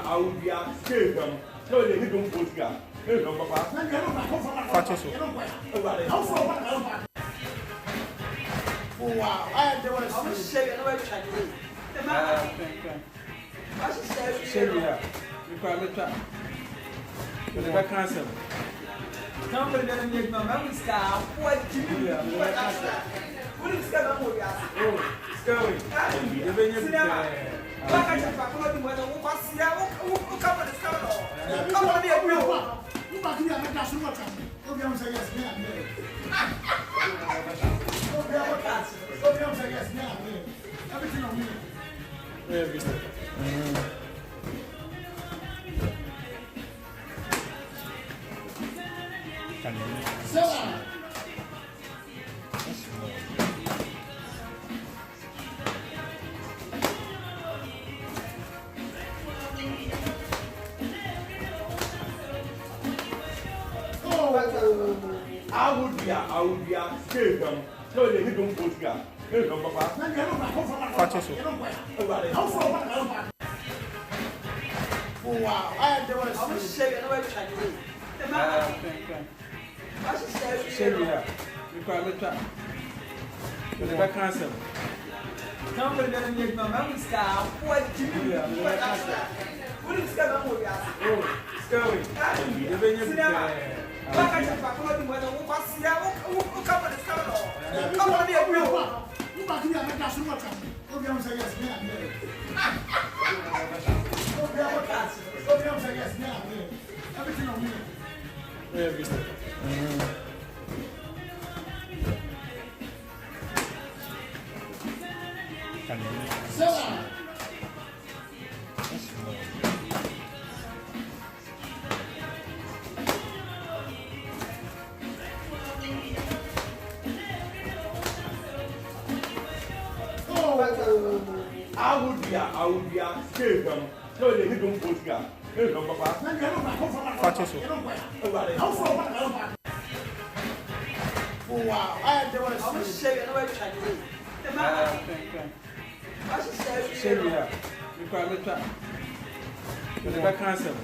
I would be scared. No, they don't go together. No, Papa. Oh, wow. I don't want to say it. I should say Cecelia. You can't try. But if I cancel. Company that make my memory star. What do you do? What is going on with you? Oh, it's going. You're being I would be scared. No, they don't go together. No, Papa. Oh, wow. I don't want to say it. I should say Cecelia. You can't try. But if I cancel. Company that make my memory star. What do you do? What is going on with you? Oh, it's going. You're being I would be scared. No, they don't go together. No, Papa. Oh, wow. I don't want to say it. I should say Cecelia. You can't try. But if I cancel.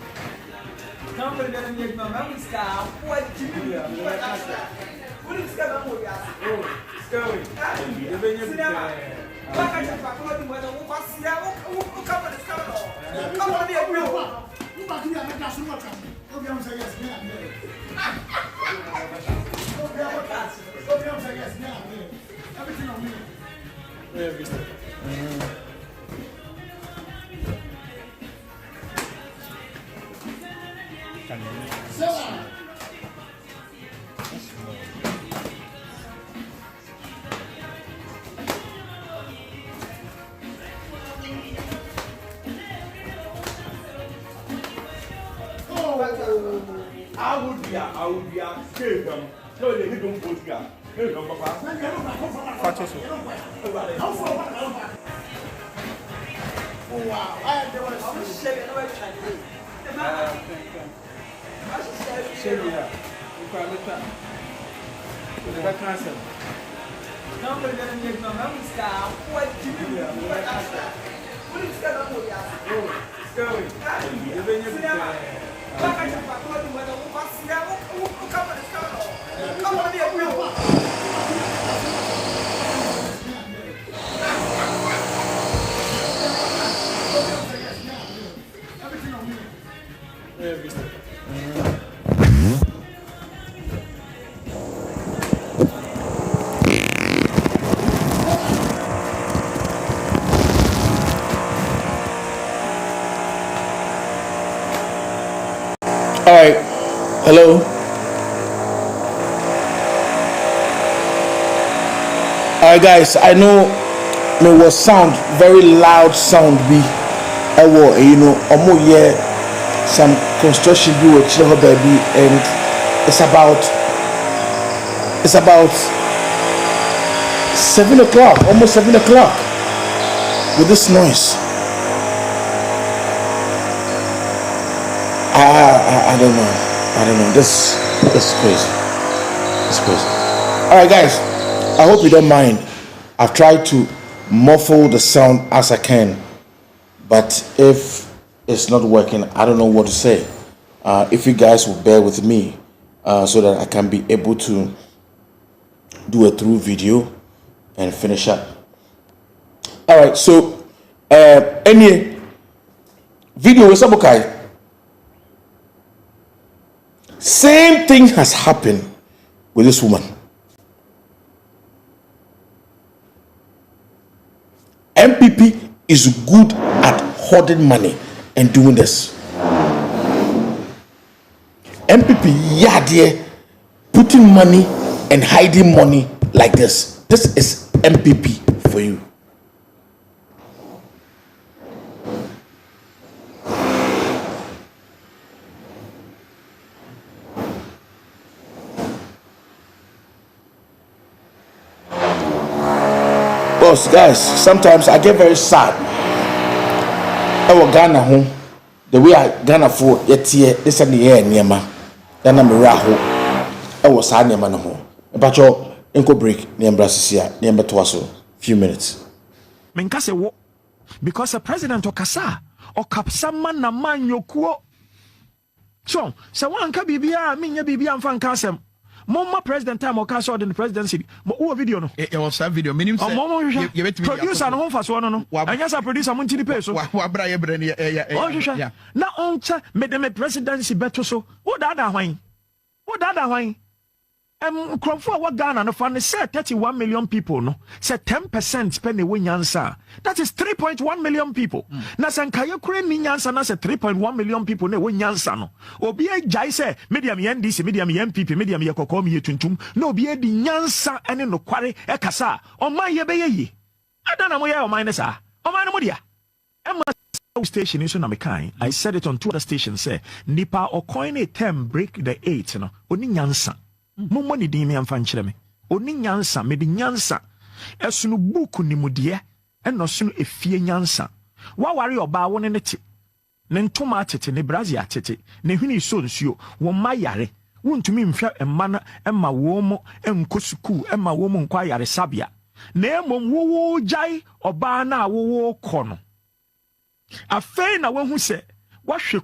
Company that make my memory star. What do you do? What is going on with you? Oh, it's going. You're being I would be scared. No, they don't go together. No, Papa. Oh, wow. I don't want to say it. I should say Cecelia. You can't try. But if I cancel. Company that make my memory star. What do you do? What is going on with you? Oh, it's going. You're being Hello. Alright guys, I know me was sound very loud sound be you know almost yeah some construction be with chill baby and it's about 7 o'clock, almost 7 o'clock with this noise. I don't know. This is crazy. It's crazy. Alright guys, I hope you don't mind. I've tried to muffle the sound as I can, but if it's not working, I don't know what to say. If you guys will bear with me so that I can be able to do a through video and finish up. Alright, so any video is okay. Same thing has happened with this woman. MPP is good at hoarding money and doing this. MPP, yeah, dear, putting money and hiding money like this. This is MPP for you. Guys, sometimes I get very sad. Ghana home, the way I Ghana for yet here, this and the air near ma. Then I'm a raho. I was sad near man home. But your uncle break near Cecelia, near Twaso. Few minutes. Menkase wo because the president okasa or kapsa man na man yokuo. So one ka bibia minya bibia mfa nkasem. Mama president time okasa or the presidency. Mo video no. It was a video. Minimum producer no fa so no. And yes, a producer mo ntini pay so. Wa bra ye bre ne yeah. Na oncha me presidency beto so. What that hwan? Cromfo what Ghana no fan say 31 million people no. Say 10% spend away nyansa. That is 3.1 million people. Na sankaye kure ni nyansa na say 3.1 million people na we nyansa no. Obi e jai say medium NDC, medium MPP, medium ye kokom ye tuntum. No obi e di nyansa ene no kware e kasa. O man ye be ye. Adana mo ye o man ne sa. O man mo dia. Station is na mekai. I said it on two other stations say nipa o coin a term break the 8 no. Oni nyansa. Mo ni din me amfa nkyere me oni nyansa me di nyansa esunu book ni mudie eno sunu efie nyansa wa ware oba wo ne te ne ntoma tete ne brazil tete ne hwini so nsuo wo mayare wontumi mhwa emma na emma wo mo enkosuku emma wo mo nkwa yare sabia na emom wo jai oba na wo kono afei na wo hu se wa hwe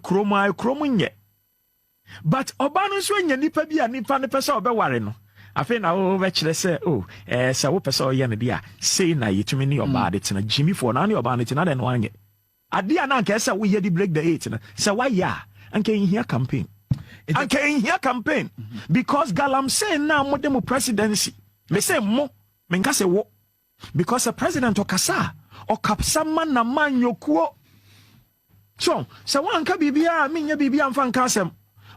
kromo nye. But Obano so nya nipa bi a nipa ne pesa obeware no afi na wo be kire se se wo pesa oye ne dia sei na yetumi ni oba de tena Jimmy for na ne oba ne tena de no anye ade a na nka se wo ye di break the 8 na se wa ya anka here campaign because galam say na mo dem presidency me say mo me nka se wo because the president okasa okapsa man na man yokuo so se wan ka bibia minya bibia mfa nka asem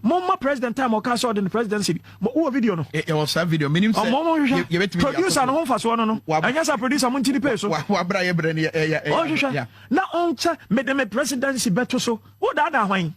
Mama president time okasa or the presidency. Mo video no. It was a video. Minimum producer no fa so no. And yes, a producer mo ntini pay so. Wa bra ye bre ne yeah. Na oncha me presidency beto so. What that hwan?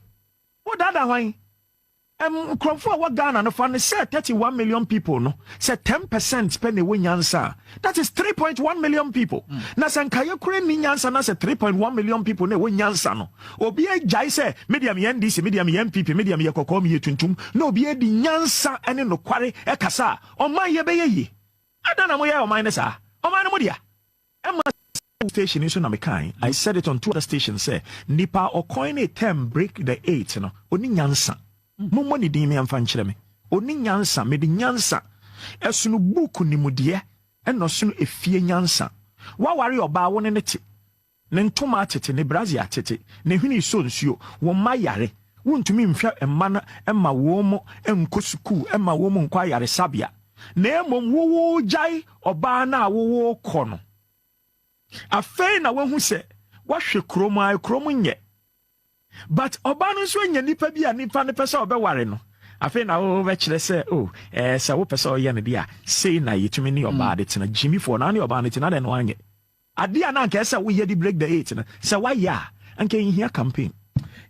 Cromfo what Ghana no fan say 31 million people no. Say 10% spend away nyansa. That is 3.1 million people. Na sankaye kure ni nyansa na say 3.1 million people na we nyansa no. Obi e jai say medium NDC, medium MPP, medium ye kokom ye tuntum. No obi e di nyansa ene no kware e kasa. O man ye be ye. Adana mo ye o man ne sa. O man mo dia. Station is na mekai. I said it on two other stations say nipa o coin a term break the 8 no. Oni nyansa. Mo ni din me amfa nkyere me oni nyansa me di nyansa esunu book ni mudie eno sunu efie nyansa wa ware oba wo ne te ne ntoma tete ne brazil tete ne hwini so nsuo wo mayare wontumi mhwa emma na emma wo mo enkosuku emma wo mo nkwa yare sabia na emom wo jai oba na wo kono afei na wo hu se wa hwe kromo nye. But Obano so nya nipa bi a nipa ne pesa obeware no afi na wo be kire say oh say wo pese oye ne dia say na yetumi ne oba de tena Jimmy for na ne oba ne tena de no anye ade ana nka say wo ye di break the 8 na say why ya anka here campaign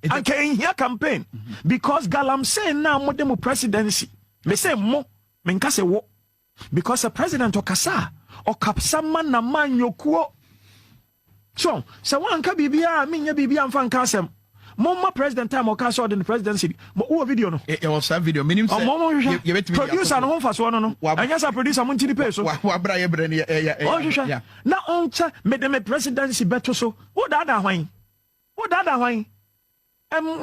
anka here campaign because galam say na mo dem presidency me say mo me nka say wo because the president okasa okapsa man na man yokuo so one ka bibia me nya bibia mfa nka asem Mama president time okasa the presidency mo video no e was that video minimum producer no ho fa so no anya sa producer mo ntini pay so wa bra ye bre ne ya na oncha me the presidency beto so wo dada hwan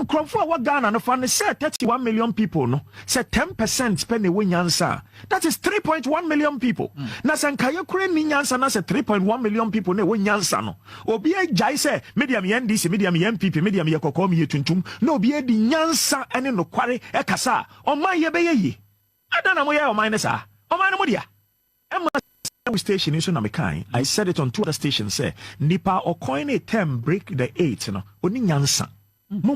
Cromford what Ghana no fan say 31 million people no say 10% spend the nyansa that is 3.1 million people na sankaye kure ni nyansa na say 3.1 million people ne nyansa no obi e jai say medium NDC medium MPP medium ye kokom ye tuntum na obi e di nyansa ene no kware e kasa o man ye be ye adana mo ye o man ne sa o man no dia station is na mekan I said it on 2 other stations say nipa o coin a term break the 8 no oni nyansa. All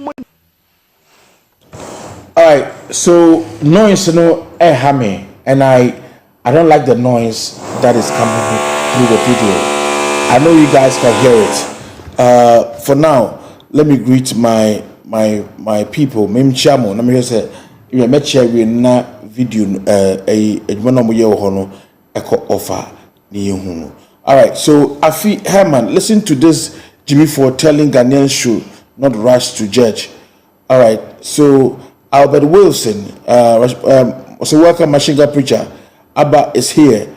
right, so noise no hammy, and I don't like the noise that is coming through the video. I know you guys can hear it. For now, let me greet my people. Mim chamo, na me say you met share we na video a mono ye hono eko offer ni hunu. All right, so Afi Herman, listen to this Jimmy for telling Ghanaians should not rush to judge. All right, so Albert Wilson, also welcome machine gun preacher. Abba is here.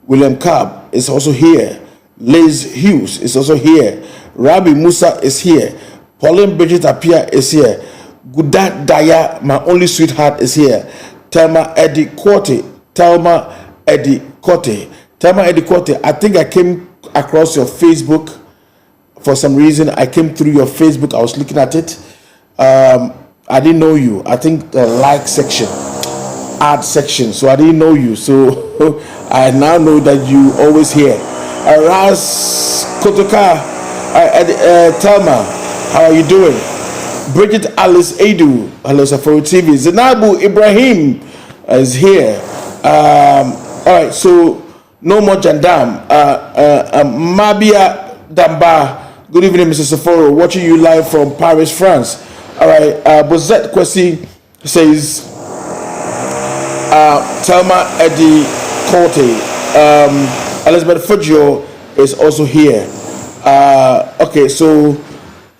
William Cobb is also here. Liz Hughes is also here. Rabbi Musa is here. Pauline Bridget Apia is here. Gudat Daya, my only sweetheart, is here. Thelma Eddie Korte. I think I came across your Facebook. For some reason, I came through your Facebook. I was looking at it. I didn't know you. I think the like section, ad section. So I didn't know you. So I now know that you always here. Ras Kotoka, Thelma, how are you doing? Bridget Alice Adu, hello Safari TV. Zainabu Ibrahim is here. All right, so no more Jandam. Mabia Damba. Good evening, Mr. Saforo. Watching you live from Paris, France. All right. Bozette Kwesi says, Thelma Eddie Korte. Elizabeth Fudjo is also here. Okay, so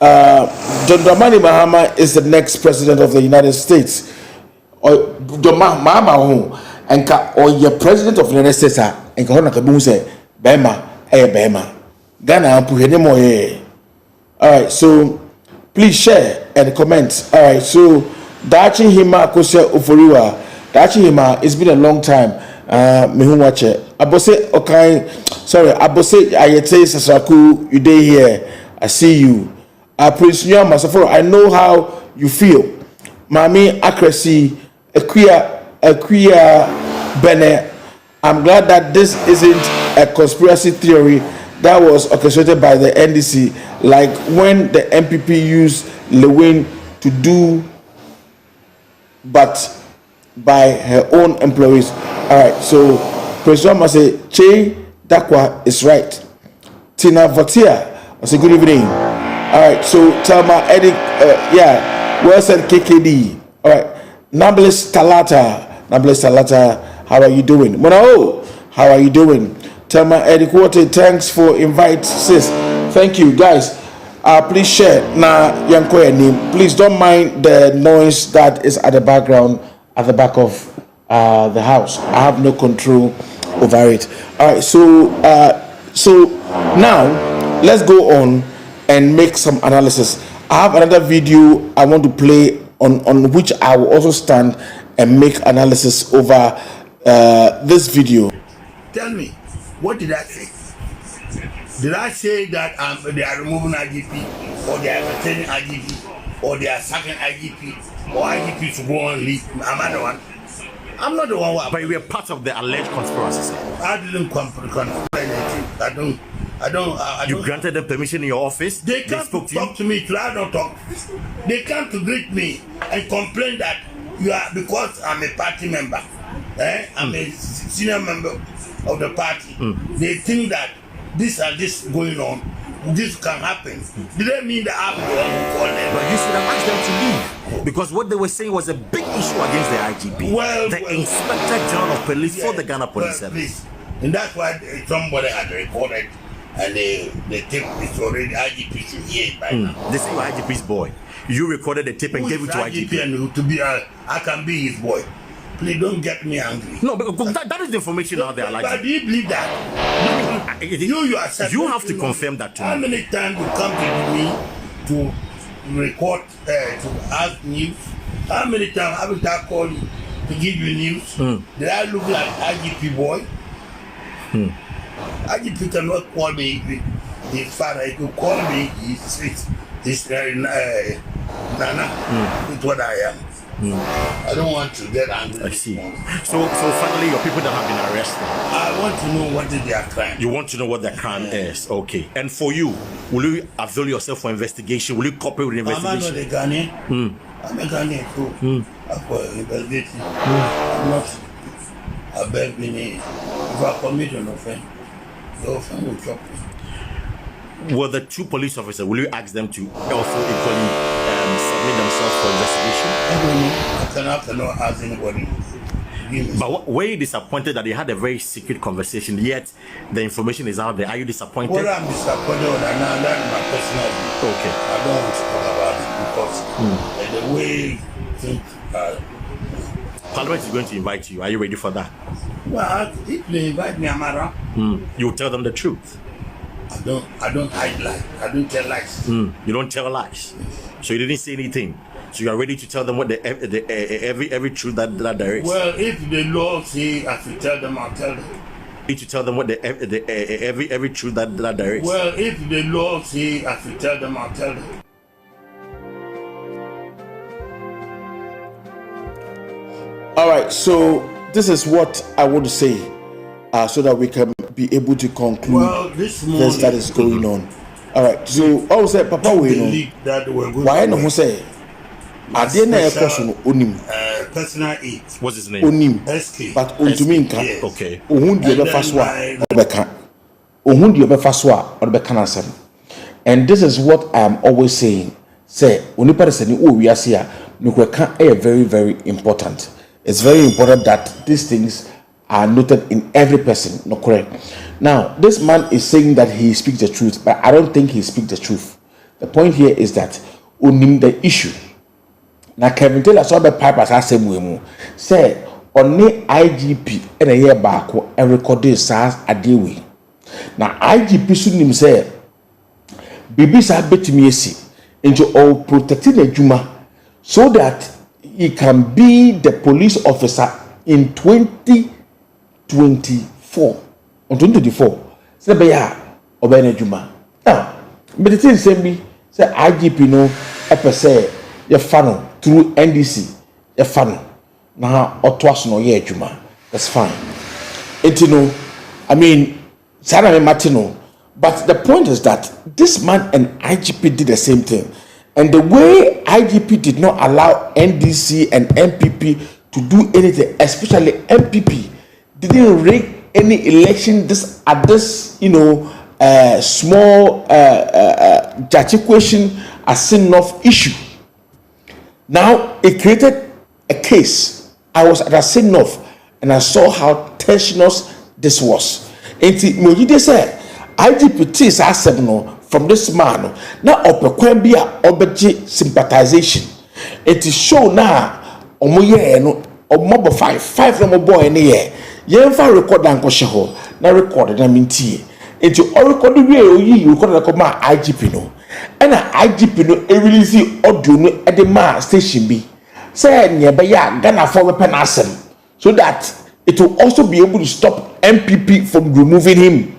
John Dramani Mahama is the next president of the United States. Mahama and your president of the United States and Kahona Kabum say, Bema. Ghana puhenemo. All right, so please share and comment. All right, so Dachi Hima Kosia Uforiwa. Dachi Hima, it's been a long time. Me watch it. Abose okay. Sorry, Abose Ayete Sasaku, you day here. I see you. Prince Nyama Saforo, I know how you feel. Mami Accuracy, Aquia Bene. I'm glad that this isn't a conspiracy theory that was orchestrated by the NDC, like when the MPP used Lewin to do, but by her own employees. All right, so President must say, Che Dakwa is right. Tina Vatia, I say good evening. All right, so Thelma Eddie, well said KKD. All right, Nablus Talata, how are you doing? Monao, how are you doing? Thelma Eddie Korte, thanks for invite, sis. Thank you, guys. Please share. Please don't mind the noise that is at the background, at the back of the house. I have no control over it. All right, so now let's go on and make some analysis. I have another video I want to play on which I will also stand and make analysis over this video. Tell me, what did I say? Did I say that they are removing IGP, or they are retaining IGP, or they are sacking IGP, or IGP to go on leave? Am I the one? I'm not the one. But we are part of the alleged conspiracy. I didn't conspire anything. I don't. You granted them permission in your office? They can't talk to me till I don't talk. They can't greet me and complain that you are, because I'm a party member, I'm a senior member of the party. They think that this and this going on, this can happen. Do they mean that I'm going to call them? But you should have asked them to leave, because what they were saying was a big issue against the IGP. Well, the Inspector General of Police for the Ghana Police Service. And that's why somebody had recorded, and they tape is already IGP should hear it by now. They say you're IGP's boy. You recorded the tape and gave it to IGP. And to be, I can be his boy. Please don't get me angry. No, but that is the information out there. Like, but do you believe that? You have to confirm that to me. How many times you come to me to record, to ask news? How many times haven't I called you to give you news? Did I look like IGP boy? IGP cannot call me his father. He could call me his Nana. It's what I am. I don't want to get angry. I see. So finally, your people that have been arrested. I want to know what is their crime. You want to know what their crime is. Okay. And for you, will you avail yourself for investigation? Will you cooperate with the investigation? I'm not a Ghanaian. I'm a Ghanaian too. For investigation. I'm not a Abelemkpe. If I commit an offense, the offense will chop me. Will the two police officers, will you ask them to also equally submit themselves for investigation? I cannot ask anybody. But were you disappointed that they had a very secret conversation, yet the information is out there? Are you disappointed? Well, I'm disappointed with that. That's my personal view. Okay. I don't want to talk about it because the way things Parliament is going to invite you. Are you ready for that? Well, if they invite me, I'm around. You will tell them the truth. I don't hide lies. I don't tell lies. You don't tell lies. So you didn't say anything. So you are ready to tell them what every truth that there is. Well, if the law say I should tell them, I'll tell them. To tell them what every truth that there is. Well, if the law say I should tell them, I'll tell them. All right, so this is what I want to say, so that we can be able to conclude this that is going on. All right, so I will say, Papa, we know why no one say. I didn't have a question. Personal aid. What's his name? Onim. But Untuminka. Okay. Uhundi obe faswa obeka. Uhundi obe faswa obeka nasem. And this is what I am always saying. Say, onipa reseni o wiase a nukweka very, very important. It's very important that these things are noted in every person. No, correct. Now, this man is saying that he speaks the truth, but I don't think he speaks the truth. The point here is that unim the issue. Now, Kevin Taylor saw the pipers as same way. Say, only IGP and a year back and recorded SARS a day way. Now, IGP sunim say, Bibi sa bet me into all protecting the Juma so that he can be the police officer in 2024 or 2024. Say beya obene Juma. Now, but the thing say me say IGP no epe say ye funnel through NDC ye funnel. Now otwas no ye Juma. That's fine. It no, I mean, Sana me Martino. But the point is that this man and IGP did the same thing. And the way IGP did not allow NDC and MPP to do anything, especially MPP, didn't rig any election at this, small justification as enough issue. Now it created a case. I was at a Sinoff and I saw how tenuous this was. And Mojide said, IGP is asking from this man now opekwan bi a obeje sympathization it is show now omoye no omobo 5 no boy ne ye yemfa record anko hye ho na record na mintie enti o record we oyi record na koma IGP no and IGP no e release audio no e de ma station bi say ne be ya Ghana for we pen asem so that it will also be able to stop MPP from removing him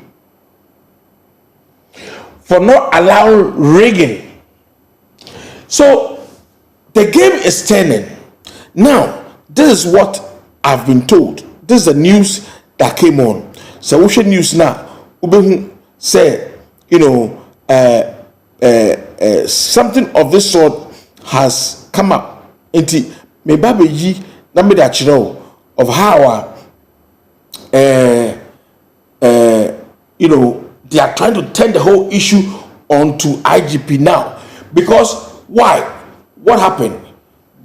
for not allowing rigging. So the game is turning. Now, this is what I've been told. This is the news that came on. So we should news now. Ubehu said, something of this sort has come up. Inti me babe yi na me da chiro of how you know, they are trying to turn the whole issue onto IGP now. Because why? What happened?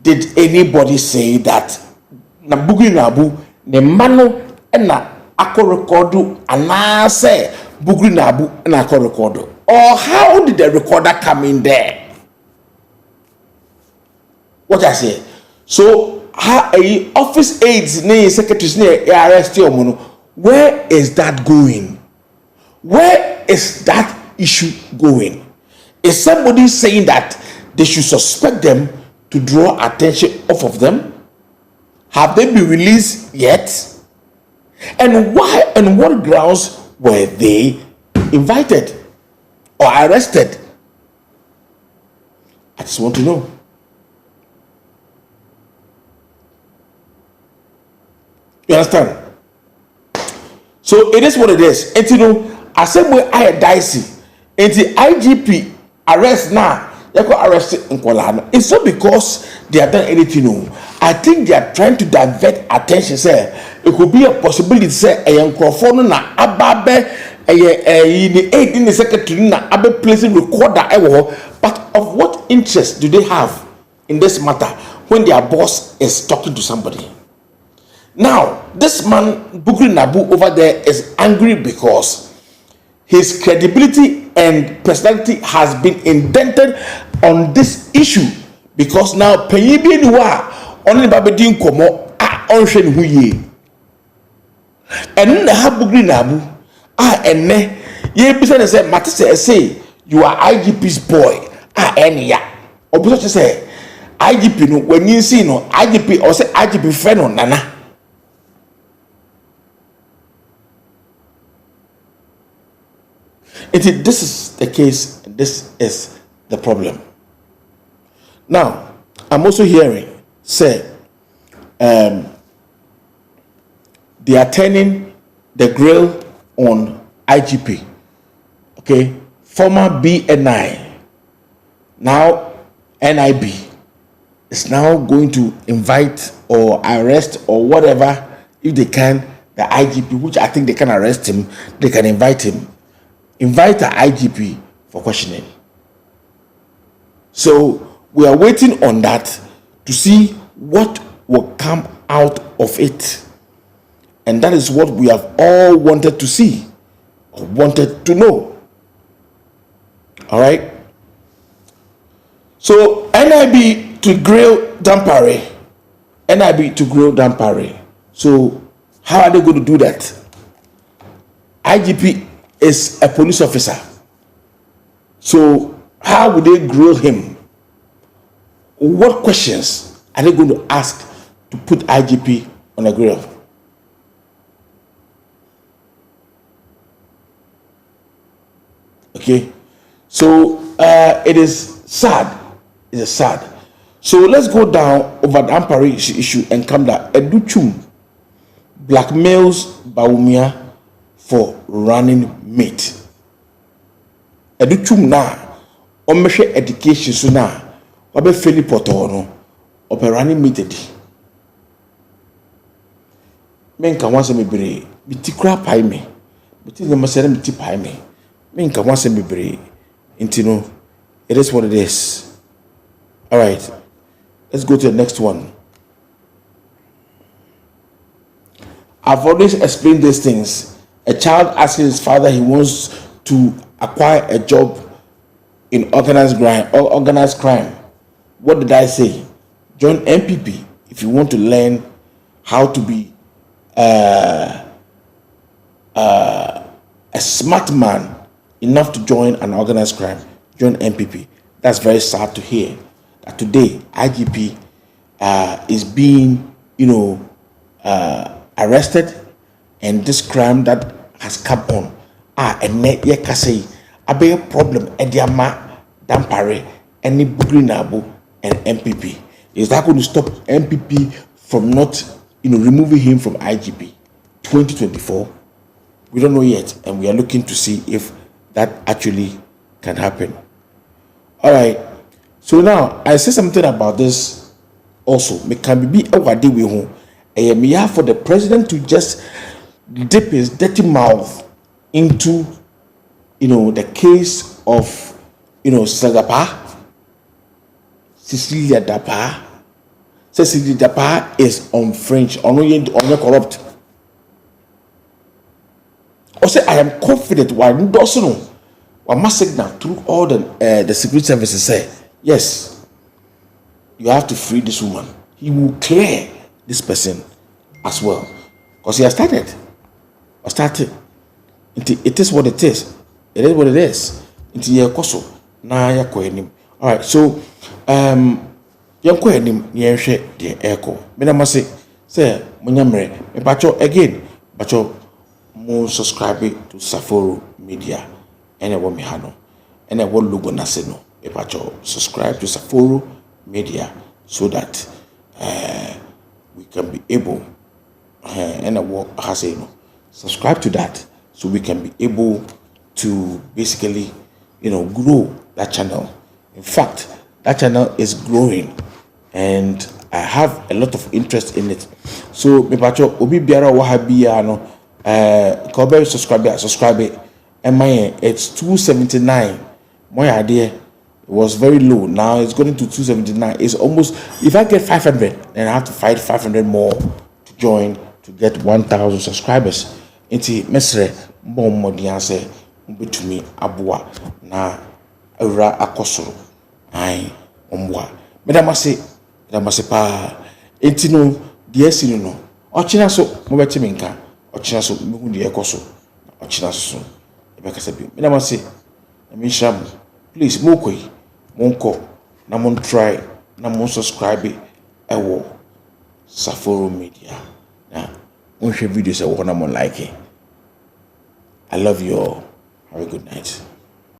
Did anybody say that Nabugi Nabu ne mano na ako recordu and say Bugri Nabu and ako recordu? Or how did the recorder come in there? What I say? So how a office aides ne secretaries ne arrest you, where is that going? Where is that issue going? Is somebody saying that they should suspect them to draw attention off of them? Have they been released yet? And why and what grounds were they invited or arrested? I just want to know. You understand? So it is what it is. And you know, I said we I dicey. And the IGP arrest now. They could arrest in Kolana. It's not because they have done anything. No. I think they are trying to divert attention. Say it could be a possibility. Say a young crofone na ababe in the secretary na abe placing recorder. But of what interest do they have in this matter when their boss is talking to somebody? Now, this man, Bugri Nabu over there, is angry because his credibility and personality has been indented on this issue. Because now, Penyibi Niwa, only Babedin Komo, Onshen Huye. And have Bugri Nabu, and ye business say, Matisse say, you are IGP's boy, and ya. Or business say, IGP, no, when you see no, IGP, or say IGP friend on Nana. This is the case, this is the problem. Now, I'm also hearing, say, they are turning the grill on IGP, okay? Former BNI, now NIB, is now going to invite or arrest or whatever, if they can, the IGP, which I think they can arrest him, they can invite him. Invite the IGP for questioning. So we are waiting on that to see what will come out of it. And that is what we have all wanted to see or wanted to know. All right. So NIB to grill Dapaa. NIB to grill Dapaa. So how are they going to do that? IGP is a police officer. So how would they grill him? What questions are they going to ask to put IGP on a grill? Okay. So it is sad. It is sad. So let's go down over the Dapaa issue and come down. Educhum blackmails Bawumia for running mate. Educhum na omeshe education so na obe feli poto no obe running mate di. Menka wanse mebre biti kra pai me. Biti ne masere miti pai me. Menka wanse mebre intino. It is what it is. All right. Let's go to the next one. I've always explained these things. A child asking his father he wants to acquire a job in organized crime. What did I say? Join MPP if you want to learn how to be a smart man enough to join an organized crime. Join MPP. That's very sad to hear that today IGP is being, arrested, and this crime that has come on and ye can say a big problem Ediama Dapaa any Bugri Nabu and MPP. Is that going to stop MPP from not removing him from IGP 2024? We don't know yet, and we are looking to see if that actually can happen. All right. So now I say something about this also me can be awade we ho me have for the president to just dip his dirty mouth into the case of Cecilia Dapaah. Cecilia Dapaah is on French, on corrupt. Also, I am confident why Ndosino must signal through all the security services say, yes, you have to free this woman. He will clear this person as well. Because he has started. It is what it is. It is what it is. Alright, so yanko enim yenhwe de echo me na mase say munyamre me bacho again bacho mo subscribe to Saforo Media ene wo me ha no ene wo logo na se no me bacho subscribe to Saforo Media so that we can be able ene wo ha say no subscribe to that so we can be able to basically grow that channel. In fact, that channel is growing and I have a lot of interest in it. So, me pacho obi biara wa ha bia no ko subscribe it. And it's 279. My idea was very low. Now it's going to 279. It's almost, if I get 500, then I have to fight 500 more to join to get 1,000 subscribers. Inti mesre mo dianse betumi aboa na awura akosoro ai omwa medamase pa enti no de asinu no ochina so mo betimi nka ochina so mehu de ekoso ochina so e be kasa bi medamase na mi sham please mo koi mo nko na mo try na mo subscribe ewo Saforo Media na mo share videos e wo na mo like it. I love you all. Have a good night.